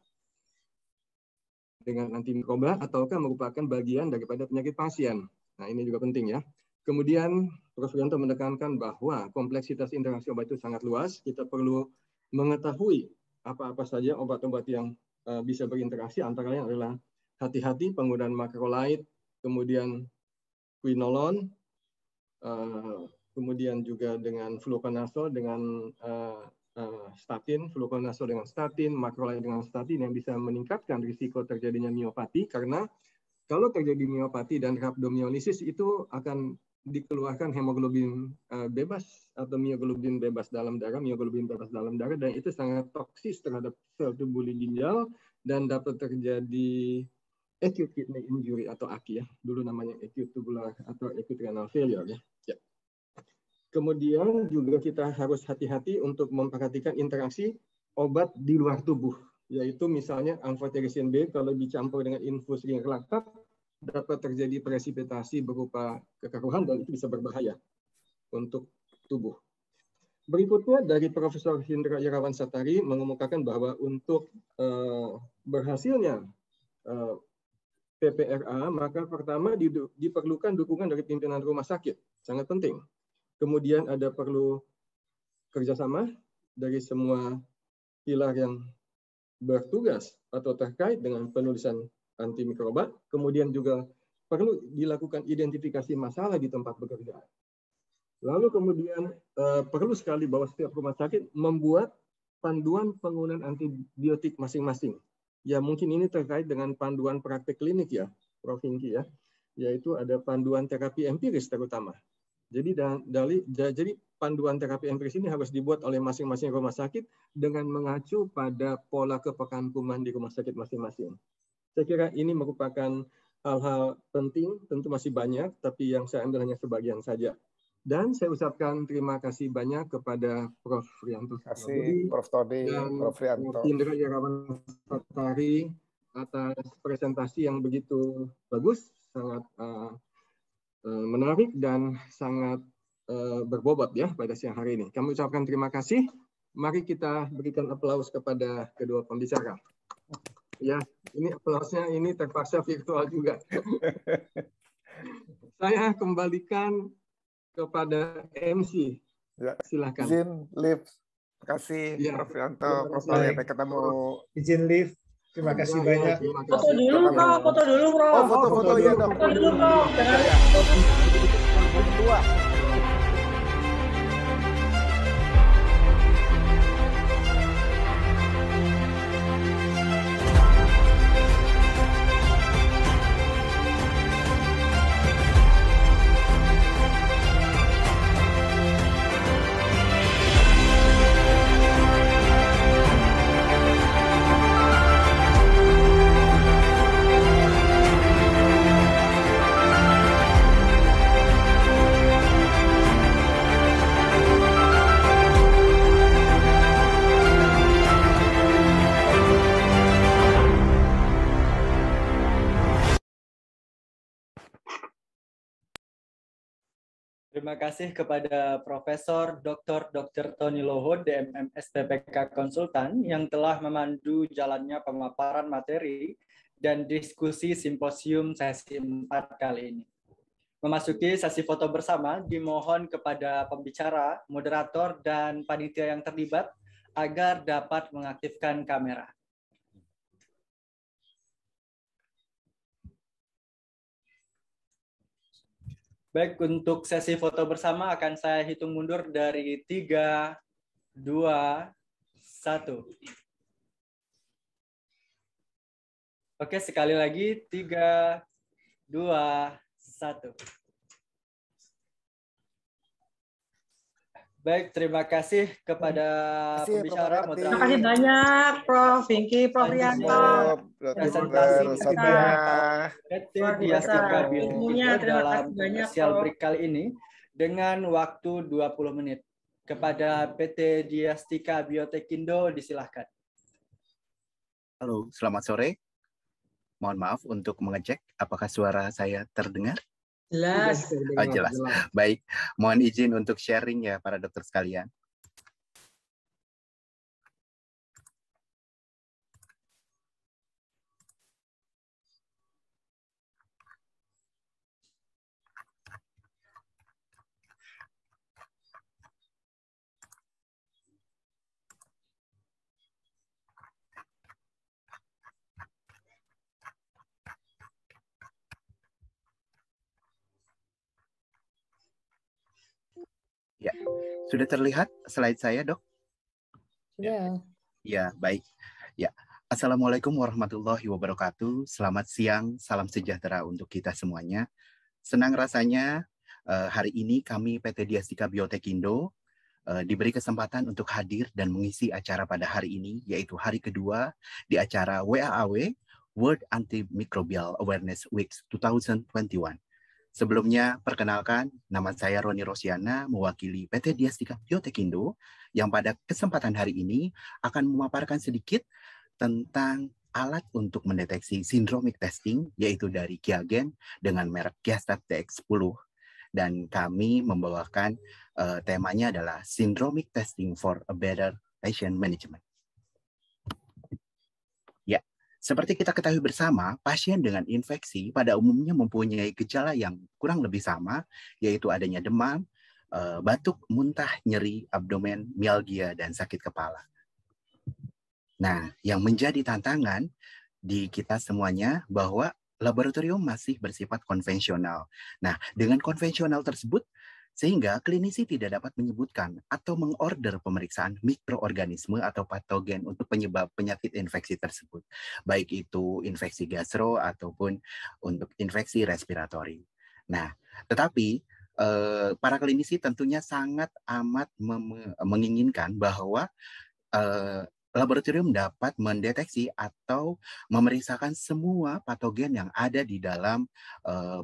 dengan antimikroba ataukah merupakan bagian daripada penyakit pasien. Nah, ini juga penting ya. Kemudian Prof. Rianto menekankan bahwa kompleksitas interaksi obat itu sangat luas. Kita perlu mengetahui apa-apa saja obat-obat yang bisa berinteraksi, antara lain adalah hati-hati penggunaan macrolide, kemudian quinolone, kemudian juga dengan fluconazole dengan statin, fluconazole dengan statin, macrolide dengan statin yang bisa meningkatkan risiko terjadinya miopati, karena kalau terjadi miopati dan rhabdomyolisis itu akan dikeluarkan hemoglobin bebas atau mioglobin bebas dalam darah, dan itu sangat toksis terhadap sel tubuh ginjal dan dapat terjadi acute kidney injury atau AKI ya, dulu namanya acute tubular atau acute renal failure ya. Kemudian juga kita harus hati-hati untuk memperhatikan interaksi obat di luar tubuh, yaitu misalnya amphotericin B kalau dicampur dengan infus laktat dapat terjadi presipitasi berupa kekeruhan dan itu bisa berbahaya untuk tubuh. Berikutnya dari Profesor Hindra Irawan Satari mengemukakan bahwa untuk berhasilnya PPRA, maka pertama diperlukan dukungan dari pimpinan rumah sakit, sangat penting. Kemudian ada perlu kerjasama dari semua pilar yang bertugas atau terkait dengan penulisan antimikroba. Kemudian juga perlu dilakukan identifikasi masalah di tempat bekerja. Lalu kemudian perlu sekali bahwa setiap rumah sakit membuat panduan penggunaan antibiotik masing-masing. Ya mungkin ini terkait dengan panduan praktek klinik ya, Prof. Hingki ya, yaitu ada panduan terapi empiris terutama. Jadi panduan terapi empiris ini harus dibuat oleh masing-masing rumah sakit dengan mengacu pada pola kepekaan kuman di rumah sakit masing-masing. Saya kira ini merupakan hal-hal penting, tentu masih banyak, tapi yang saya ambil hanya sebagian saja. Dan saya ucapkan terima kasih banyak kepada Prof. Rianto Setiabudi, Prof. Tony, Prof. Rianto, Hindra Irawan Satari atas presentasi yang begitu bagus, sangat menarik dan sangat berbobot ya pada siang hari ini. Kami ucapkan terima kasih. Mari kita berikan aplaus kepada kedua pembicara. Ya, ini aplausnya ini terpaksa virtual juga. Saya kembalikan kepada MC. Ya. Silakan. Izin live. Terima kasih ya. Prof. Rianto, Prof. Tony, sampai ketemu. Izin live. Terima kasih banyak. Foto dulu, Prof. Foto dulu, Prof. Oh, foto-foto ya dong. Foto dulu, Prof. Berdua. Terima kasih kepada Profesor Dr. Tony Lohod, DMM SPPK Konsultan, yang telah memandu jalannya pemaparan materi dan diskusi simposium sesi 4 kali ini. Memasuki sesi foto bersama, dimohon kepada pembicara, moderator, dan panitia yang terlibat agar dapat mengaktifkan kamera. Baik, untuk sesi foto bersama akan saya hitung mundur dari 3, 2, 1. Oke, sekali lagi 3, 2, 1. Baik, terima kasih kepada pembicara, moderator. Terima kasih banyak, Prof. Vicky, Prof. Rianto. Presentasi Waktunya. PT Luar biasa. Diastika Ilmunya, Biotekindo terima dalam kasih banyak, komersial Prof. break kali ini dengan waktu 20 menit. Kepada PT Diastika Biotekindo, disilahkan. Halo, selamat sore. Mohon maaf untuk mengecek apakah suara saya terdengar. Jelas. Oh, jelas. Baik, mohon izin untuk sharing ya para dokter sekalian. Ya, sudah terlihat slide saya, Dok? Ya. Ya, baik. Ya, Assalamualaikum warahmatullahi wabarakatuh. Selamat siang, salam sejahtera untuk kita semuanya. Senang rasanya hari ini kami PT Diastika Biotekindo diberi kesempatan untuk hadir dan mengisi acara pada hari ini, yaitu hari kedua di acara WAAW, World Antimicrobial Awareness Week 2021. Sebelumnya, perkenalkan, nama saya Roni Rosiana, mewakili PT Diastika Biotekindo, yang pada kesempatan hari ini akan memaparkan sedikit tentang alat untuk mendeteksi syndromic testing, yaitu dari Qiagen dengan merek Qiastat TX10. Dan kami membawakan temanya adalah Syndromic Testing for a Better Patient Management. Ya, seperti kita ketahui bersama, pasien dengan infeksi pada umumnya mempunyai gejala yang kurang lebih sama, yaitu adanya demam, batuk, muntah, nyeri, abdomen, mialgia, dan sakit kepala. Nah, yang menjadi tantangan di kita semuanya bahwa laboratorium masih bersifat konvensional. Nah, dengan konvensional tersebut, sehingga klinisi tidak dapat menyebutkan atau mengorder pemeriksaan mikroorganisme atau patogen untuk penyebab penyakit infeksi tersebut. Baik itu infeksi gastro ataupun untuk infeksi respiratori. Nah, tetapi para klinisi tentunya sangat amat menginginkan bahwa laboratorium dapat mendeteksi atau memeriksakan semua patogen yang ada di dalam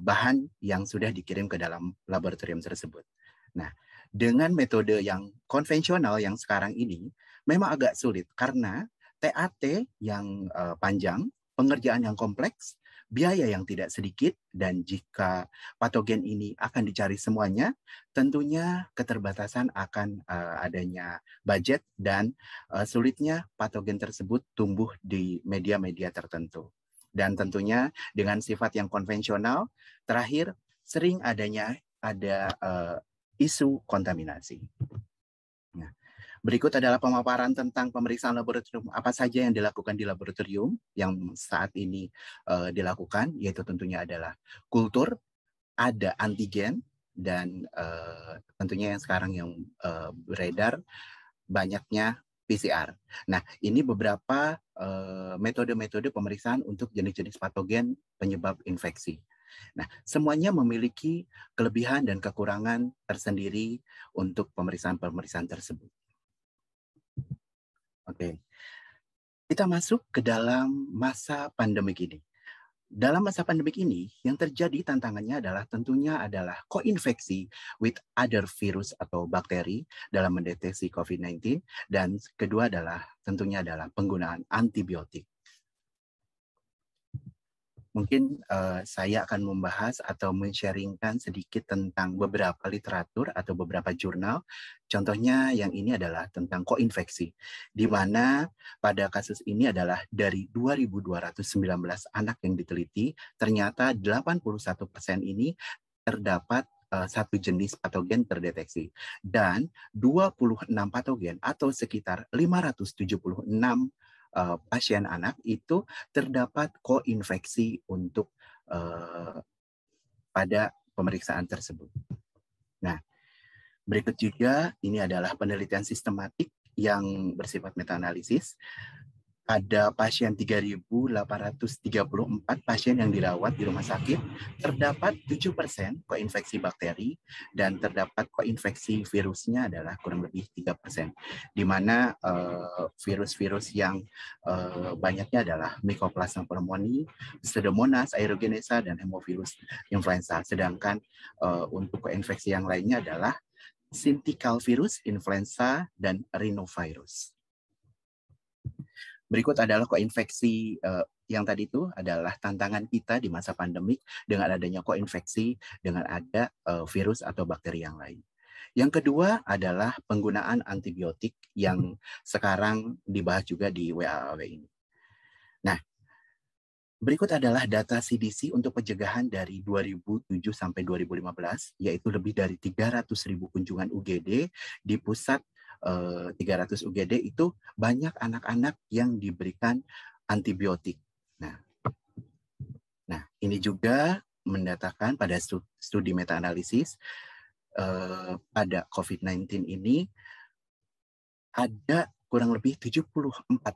bahan yang sudah dikirim ke dalam laboratorium tersebut. Nah, dengan metode yang konvensional yang sekarang ini memang agak sulit karena TAT yang panjang, pengerjaan yang kompleks, biaya yang tidak sedikit, dan jika patogen ini akan dicari semuanya, tentunya keterbatasan akan adanya budget dan sulitnya patogen tersebut tumbuh di media-media tertentu. Dan tentunya dengan sifat yang konvensional, terakhir sering ada isu kontaminasi. Nah, berikut adalah pemaparan tentang pemeriksaan laboratorium apa saja yang dilakukan di laboratorium yang saat ini dilakukan, yaitu tentunya adalah kultur, ada antigen, dan tentunya yang sekarang yang beredar banyaknya PCR. Nah, ini beberapa metode-metode pemeriksaan untuk jenis-jenis patogen penyebab infeksi. Nah, semuanya memiliki kelebihan dan kekurangan tersendiri untuk pemeriksaan-pemeriksaan tersebut. Oke, kita masuk ke dalam masa pandemik ini. Dalam masa pandemik ini, yang terjadi tantangannya adalah tentunya adalah koinfeksi with other virus atau bakteri dalam mendeteksi COVID-19, dan kedua adalah tentunya adalah penggunaan antibiotik. Mungkin saya akan membahas atau men-sharingkan sedikit tentang beberapa literatur atau beberapa jurnal. Contohnya yang ini adalah tentang koinfeksi, di mana pada kasus ini adalah dari 2.219 anak yang diteliti, ternyata 81% ini terdapat satu jenis patogen terdeteksi. Dan 26 patogen atau sekitar 576 pasien anak itu terdapat koinfeksi untuk pada pemeriksaan tersebut. Nah, berikut juga ini adalah penelitian sistematik yang bersifat meta-analisis. ada pasien 3.834 pasien yang dirawat di rumah sakit, terdapat 7% koinfeksi bakteri, dan terdapat koinfeksi virusnya adalah kurang lebih 3%, di mana virus-virus yang banyaknya adalah Mycoplasma pneumoniae, Pseudomonas aeruginosa, dan Haemophilus influenza. Sedangkan untuk koinfeksi yang lainnya adalah syncytial virus, influenza, dan rhinovirus. Berikut adalah koinfeksi yang tadi itu adalah tantangan kita di masa pandemik dengan adanya koinfeksi dengan ada virus atau bakteri yang lain. Yang kedua adalah penggunaan antibiotik yang sekarang dibahas juga di WAAW ini. Nah, berikut adalah data CDC untuk pencegahan dari 2007 sampai 2015, yaitu lebih dari 300.000 kunjungan UGD di pusat 300 UGD itu banyak anak-anak yang diberikan antibiotik. Nah, ini juga mendatakan pada studi meta-analisis pada COVID-19 ini ada kurang lebih 74,6%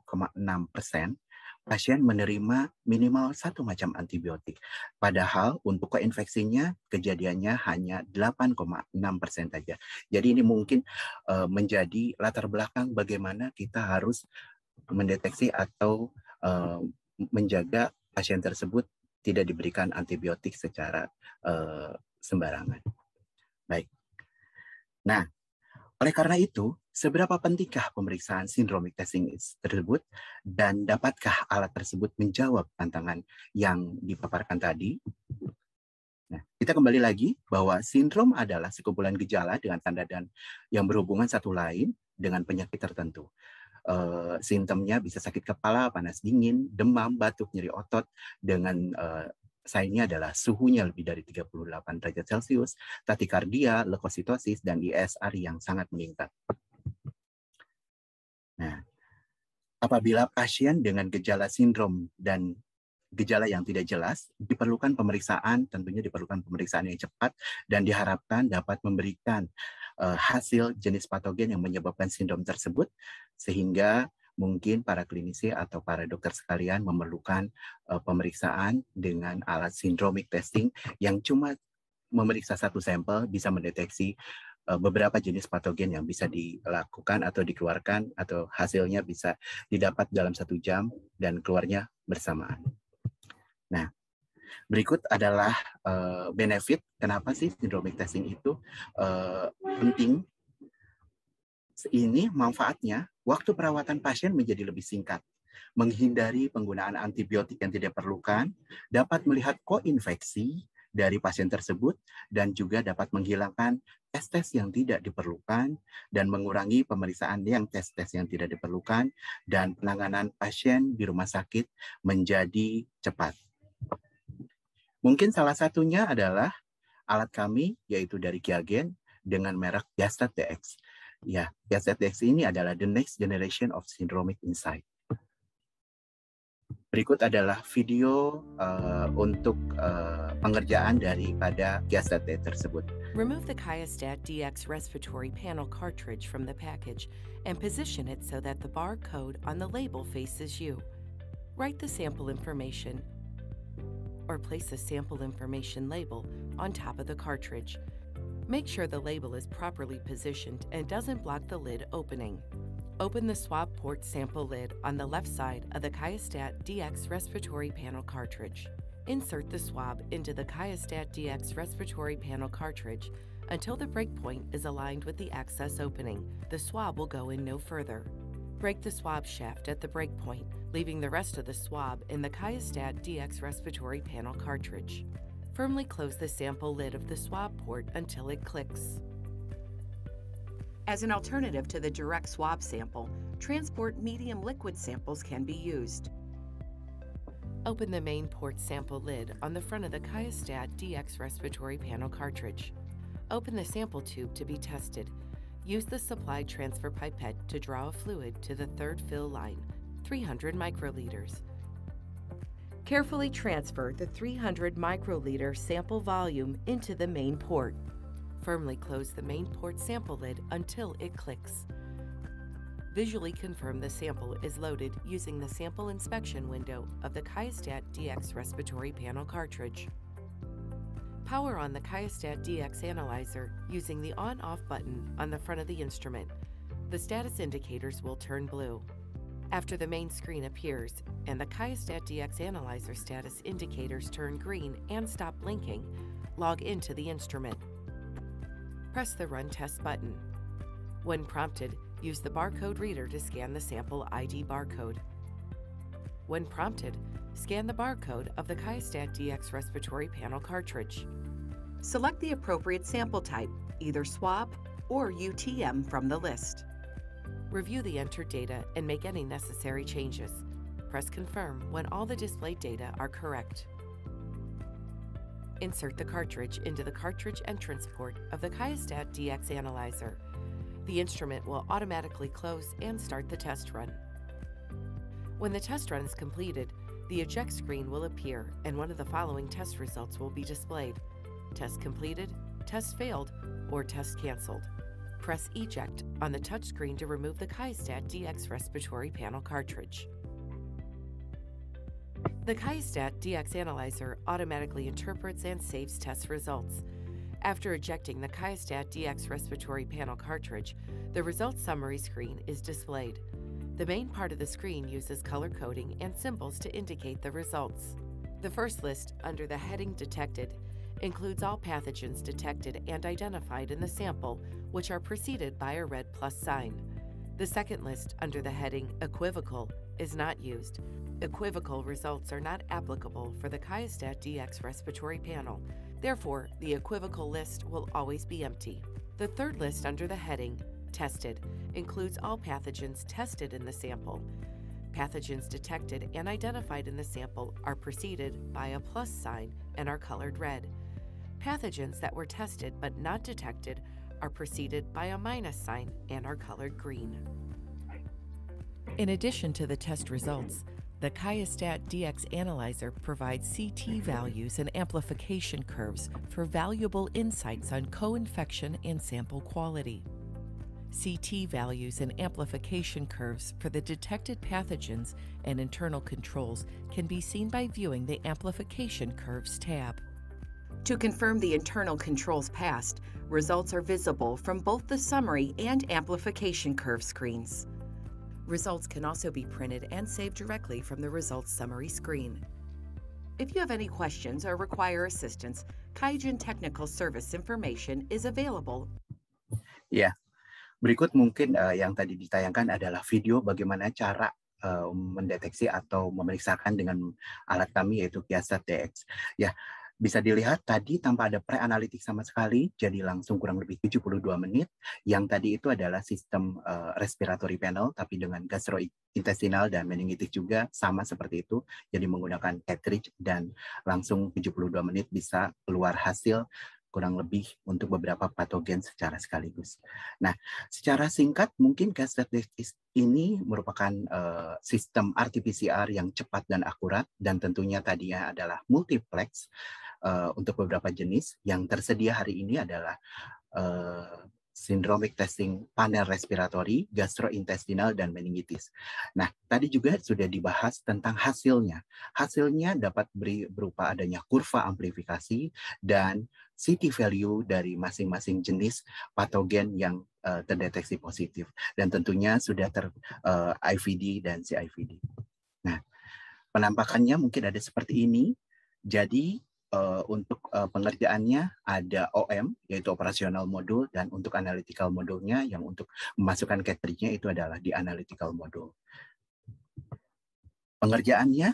pasien menerima minimal satu macam antibiotik. Padahal untuk koinfeksinya kejadiannya hanya 8,6% saja. Jadi ini mungkin menjadi latar belakang bagaimana kita harus mendeteksi atau menjaga pasien tersebut tidak diberikan antibiotik secara sembarangan. Baik. Nah, oleh karena itu, seberapa pentingkah pemeriksaan syndromic testing tersebut dan dapatkah alat tersebut menjawab tantangan yang dipaparkan tadi? Nah, kita kembali lagi bahwa sindrom adalah sekumpulan gejala dengan tanda dan yang berhubungan satu lain dengan penyakit tertentu. Simptomnya bisa sakit kepala, panas dingin, demam, batuk, nyeri otot dengan sign-nya adalah suhunya lebih dari 38 derajat Celcius, takikardia, leukositosis, dan ISR yang sangat meningkat. Nah, apabila pasien dengan gejala sindrom dan gejala yang tidak jelas, diperlukan pemeriksaan, tentunya diperlukan pemeriksaan yang cepat, dan diharapkan dapat memberikan hasil jenis patogen yang menyebabkan sindrom tersebut, sehingga mungkin para klinisi atau para dokter sekalian memerlukan pemeriksaan dengan alat syndromic testing yang cuma memeriksa satu sampel bisa mendeteksi beberapa jenis patogen yang bisa dilakukan atau dikeluarkan atau hasilnya bisa didapat dalam 1 jam dan keluarnya bersamaan. Nah, berikut adalah benefit kenapa sih syndromic testing itu penting. Ini manfaatnya, waktu perawatan pasien menjadi lebih singkat, menghindari penggunaan antibiotik yang tidak diperlukan, dapat melihat koinfeksi dari pasien tersebut, dan juga dapat menghilangkan tes-tes yang tidak diperlukan, dan mengurangi pemeriksaan yang tes-tes yang tidak diperlukan, dan penanganan pasien di rumah sakit menjadi cepat. Mungkin salah satunya adalah alat kami, yaitu dari Qiagen, dengan merek Diastat DX. Ya, Diastat DX ini adalah the next generation of syndromic insight. Berikut adalah video untuk pengerjaan daripada Diastat DX tersebut. Remove the QIAstat DX respiratory panel cartridge from the package and position it so that the barcode on the label faces you. Write the sample information or place the sample information label on top of the cartridge. Make sure the label is properly positioned and doesn't block the lid opening. Open the swab port sample lid on the left side of the QIAstat DX respiratory panel cartridge. Insert the swab into the QIAstat DX respiratory panel cartridge until the breakpoint is aligned with the access opening. The swab will go in no further. Break the swab shaft at the breakpoint, leaving the rest of the swab in the QIAstat DX respiratory panel cartridge. Firmly close the sample lid of the swab port until it clicks. As an alternative to the direct swab sample, transport medium liquid samples can be used. Open the main port sample lid on the front of the QIAstat DX respiratory panel cartridge. Open the sample tube to be tested. Use the supplied transfer pipette to draw a fluid to the third fill line, 300 microliters. Carefully transfer the 300 microliter sample volume into the main port. Firmly close the main port sample lid until it clicks. Visually confirm the sample is loaded using the sample inspection window of the QIAstat Dx respiratory panel cartridge. Power on the QIAstat Dx analyzer using the on-off button on the front of the instrument. The status indicators will turn blue. After the main screen appears and the QIAstat Dx analyzer status indicators turn green and stop blinking, log into the instrument. Press the Run Test button. When prompted, use the barcode reader to scan the sample ID barcode. When prompted, scan the barcode of the QIAstat Dx respiratory panel cartridge. Select the appropriate sample type, either swab or UTM from the list. Review the entered data and make any necessary changes. Press Confirm when all the displayed data are correct. Insert the cartridge into the cartridge entrance port of the QIAstat Dx analyzer. The instrument will automatically close and start the test run. When the test run is completed, the eject screen will appear and one of the following test results will be displayed: test completed, test failed, or test canceled. Press Eject on the touchscreen to remove the QIAstat Dx respiratory panel cartridge. The QIAstat Dx analyzer automatically interprets and saves test results. After ejecting the QIAstat Dx respiratory panel cartridge, the results summary screen is displayed. The main part of the screen uses color coding and symbols to indicate the results. The first list, under the heading Detected, includes all pathogens detected and identified in the sample, which are preceded by a red plus sign. The second list, under the heading Equivocal, is not used. Equivocal results are not applicable for the QIAstat Dx respiratory panel. Therefore, the equivocal list will always be empty. The third list, under the heading Tested, includes all pathogens tested in the sample. Pathogens detected and identified in the sample are preceded by a plus sign and are colored red. Pathogens that were tested but not detected are preceded by a minus sign and are colored green. In addition to the test results, the QIAstat Dx analyzer provides CT values and amplification curves for valuable insights on co-infection and sample quality. CT values and amplification curves for the detected pathogens and internal controls can be seen by viewing the Amplification Curves tab. To confirm the internal controls passed, results are visible from both the summary and amplification curve screens. Results can also be printed and saved directly from the results summary screen. If you have any questions or require assistance, QIAGEN Technical Service information is available. Ya, berikut mungkin yang tadi ditayangkan adalah video bagaimana cara mendeteksi atau memeriksakan dengan alat kami yaitu QIAstat Dx. Ya, bisa dilihat tadi tanpa ada pre-analitik sama sekali, jadi langsung kurang lebih 72 menit. Yang tadi itu adalah sistem respiratory panel, tapi dengan gastrointestinal dan meningitis juga sama seperti itu. Jadi menggunakan cartridge dan langsung 72 menit bisa keluar hasil kurang lebih untuk beberapa patogen secara sekaligus. Nah, secara singkat mungkin QIAstat Dx ini merupakan sistem RT-PCR yang cepat dan akurat dan tentunya tadinya adalah multiplex untuk beberapa jenis. Yang tersedia hari ini adalah syndromic testing panel respiratory, gastrointestinal, dan meningitis. Nah, tadi juga sudah dibahas tentang hasilnya. Hasilnya dapat berupa adanya kurva amplifikasi dan CT value dari masing-masing jenis patogen yang terdeteksi positif. Dan tentunya sudah IVD dan CIVD. Nah, penampakannya mungkin ada seperti ini. Jadi, untuk pengerjaannya ada OM, yaitu operasional modul, dan untuk analytical modulnya yang untuk memasukkan cartridge-nya itu adalah di analytical modul. Pengerjaannya,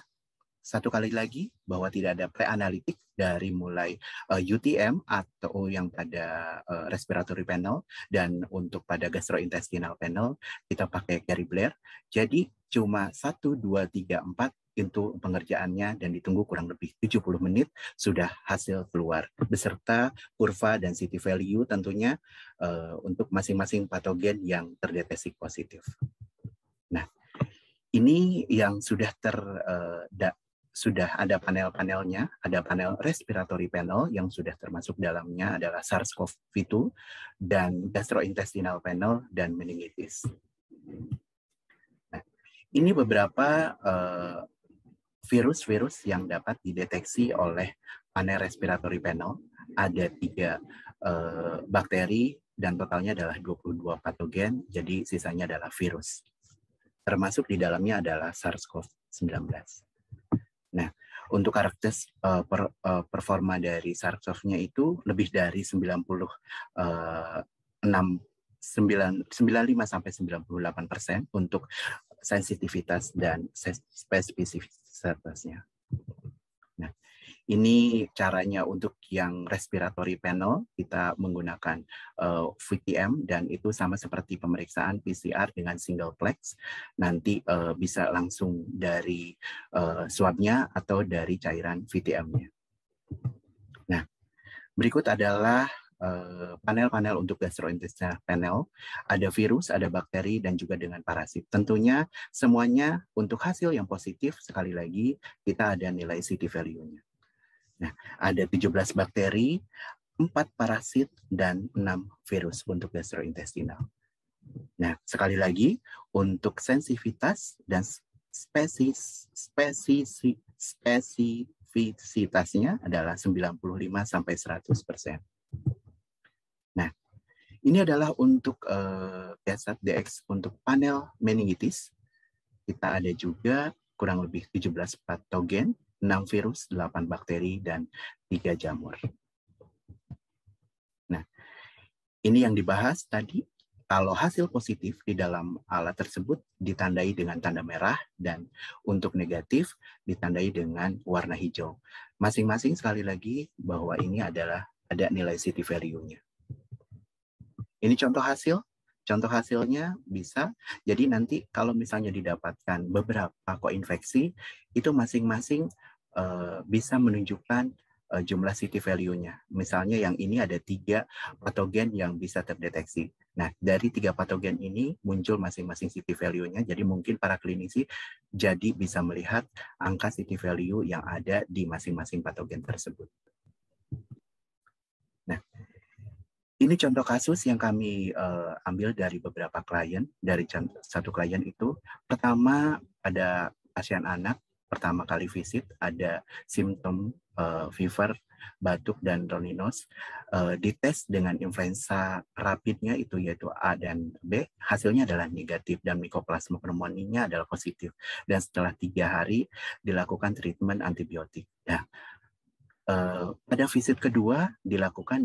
satu kali lagi, bahwa tidak ada pre-analitik dari mulai UTM atau yang pada respiratory panel, dan untuk pada gastrointestinal panel, kita pakai Gary Blair. Jadi, cuma 1, 2, 3, 4, untuk pengerjaannya dan ditunggu kurang lebih 70 menit sudah hasil keluar beserta kurva dan CT value tentunya untuk masing-masing patogen yang terdeteksi positif. Nah, ini yang sudah sudah ada panel-panelnya, ada panel respiratory panel yang sudah termasuk dalamnya adalah SARS-CoV-2 dan gastrointestinal panel dan meningitis. Ini beberapa virus-virus yang dapat dideteksi oleh panel respiratory panel. Ada 3 bakteri dan totalnya adalah 22 patogen, jadi sisanya adalah virus. Termasuk di dalamnya adalah SARS-CoV-19. Nah, untuk karakteristik performa dari SARS-CoV-nya itu lebih dari 95-98% untuk sensitivitas dan spesifisitasnya. Nah, ini caranya untuk yang respiratory panel, kita menggunakan VTM dan itu sama seperti pemeriksaan PCR dengan single plex. Nanti bisa langsung dari swabnya atau dari cairan VTM-nya. Nah, berikut adalah panel-panel untuk gastrointestinal panel. Ada virus, ada bakteri, dan juga dengan parasit. Tentunya semuanya untuk hasil yang positif, sekali lagi kita ada nilai CT value-nya. Nah, ada 17 bakteri, 4 parasit, dan 6 virus untuk gastrointestinal. Nah, sekali lagi, untuk sensitivitas dan spesifisitasnya adalah 95-100%. Nah, ini adalah untuk CASAT-DX untuk panel meningitis. Kita ada juga kurang lebih 17 patogen, 6 virus, 8 bakteri, dan 3 jamur. Nah, ini yang dibahas tadi. Kalau hasil positif di dalam alat tersebut ditandai dengan tanda merah dan untuk negatif ditandai dengan warna hijau. Masing-masing sekali lagi bahwa ini adalah ada nilai CT value-nya. Ini contoh hasil. Contoh hasilnya bisa, jadi nanti kalau misalnya didapatkan beberapa koinfeksi, itu masing-masing bisa menunjukkan jumlah CT value-nya. Misalnya yang ini ada 3 patogen yang bisa terdeteksi. Nah, dari 3 patogen ini muncul masing-masing CT value-nya, jadi mungkin para klinisi jadi bisa melihat angka CT value yang ada di masing-masing patogen tersebut. Nah, ini contoh kasus yang kami ambil dari beberapa klien. Dari satu klien itu, pertama ada pasien anak, pertama kali visit, ada simptom fever, batuk, dan roninos. Dites dengan influenza rapidnya itu yaitu A dan B, hasilnya adalah negatif dan Mycoplasma pneumoninya adalah positif. Dan setelah 3 hari dilakukan treatment antibiotik. Nah, pada visit kedua dilakukan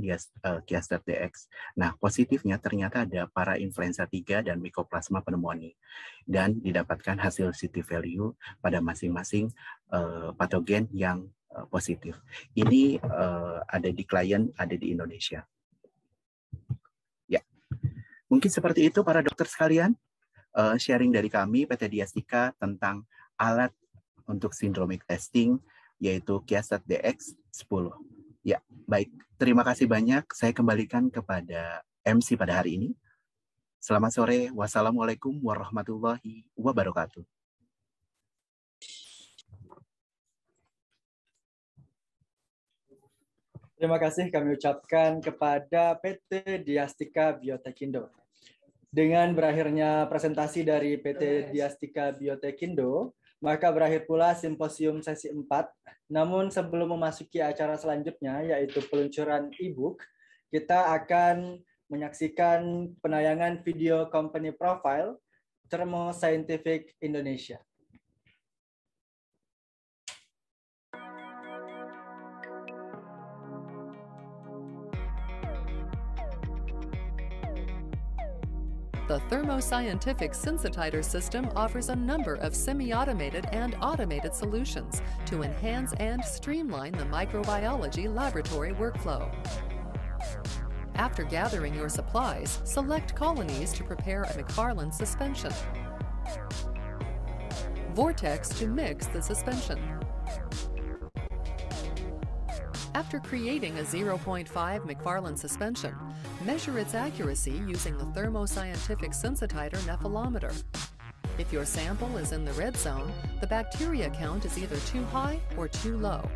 CASAT-DX. Nah, positifnya ternyata ada parainfluenza 3 dan Mycoplasma pneumoniae dan didapatkan hasil CT value pada masing-masing patogen yang positif. Ini ada di klien, ada di Indonesia. Ya, mungkin seperti itu para dokter sekalian. Sharing dari kami PT Diastika tentang alat untuk syndromic testing yaitu CASAT-DX 10. Ya, baik. Terima kasih banyak. Saya kembalikan kepada MC pada hari ini. Selamat sore. Wassalamualaikum warahmatullahi wabarakatuh. Terima kasih kami ucapkan kepada PT Diastika Biotekindo. Dengan berakhirnya presentasi dari PT Diastika Biotekindo, maka berakhir pula simposium sesi 4. Namun sebelum memasuki acara selanjutnya, yaitu peluncuran e-book, kita akan menyaksikan penayangan video company profile Thermo Scientific Indonesia. The Thermo Scientific Sensitizer system offers a number of semi-automated and automated solutions to enhance and streamline the microbiology laboratory workflow. After gathering your supplies, select colonies to prepare a McFarland suspension. Vortex to mix the suspension. After creating a 0.5 McFarland suspension, measure its accuracy using the Thermo Scientific Sensitizer nephelometer. If your sample is in the red zone, the bacteria count is either too high or too low.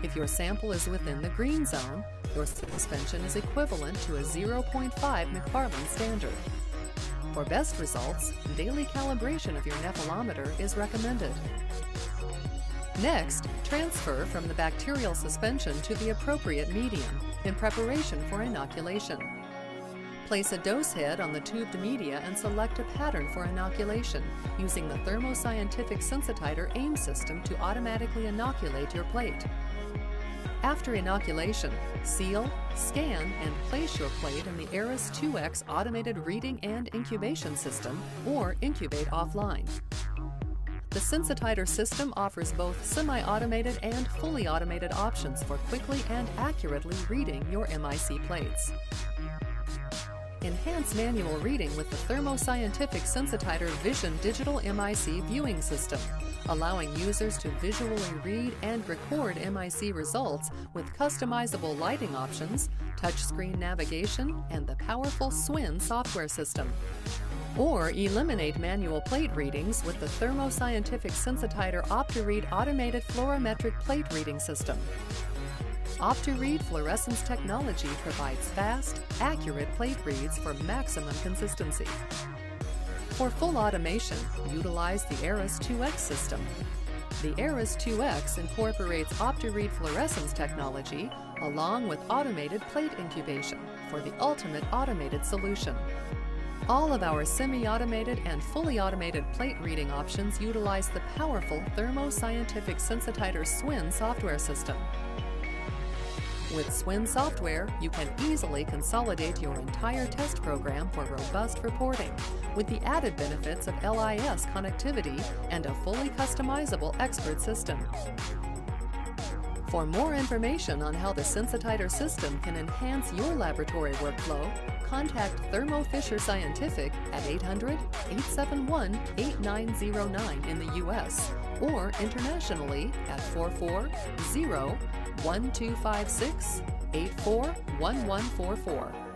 If your sample is within the green zone, your suspension is equivalent to a 0.5 McFarland standard. For best results, daily calibration of your nephelometer is recommended. Next, transfer from the bacterial suspension to the appropriate medium in preparation for inoculation. Place a dose head on the tubed media and select a pattern for inoculation using the Thermo Scientific Sensitider AIM system to automatically inoculate your plate. After inoculation, seal, scan, and place your plate in the Aeris 2X automated reading and incubation system, or incubate offline. The Sensitider system offers both semi-automated and fully automated options for quickly and accurately reading your MIC plates. Enhance manual reading with the Thermo Scientific Sensitider Vision Digital MIC Viewing System, allowing users to visually read and record MIC results with customizable lighting options, touchscreen navigation, and the powerful SWIN software system. Or eliminate manual plate readings with the Thermo Scientific Sensitider OptiRead Automated Fluorometric Plate Reading System. OptiRead fluorescence technology provides fast, accurate plate reads for maximum consistency. For full automation, utilize the Aeris 2X system. The Aeris 2X incorporates OptiRead fluorescence technology along with automated plate incubation for the ultimate automated solution. All of our semi-automated and fully automated plate reading options utilize the powerful Thermo Scientific Sensitider SWIN software system. With SWIN software, you can easily consolidate your entire test program for robust reporting, with the added benefits of LIS connectivity and a fully customizable expert system. For more information on how the Sensitider system can enhance your laboratory workflow, contact Thermo Fisher Scientific at 800-871-8909 in the U.S. or internationally at 440-1256-841144.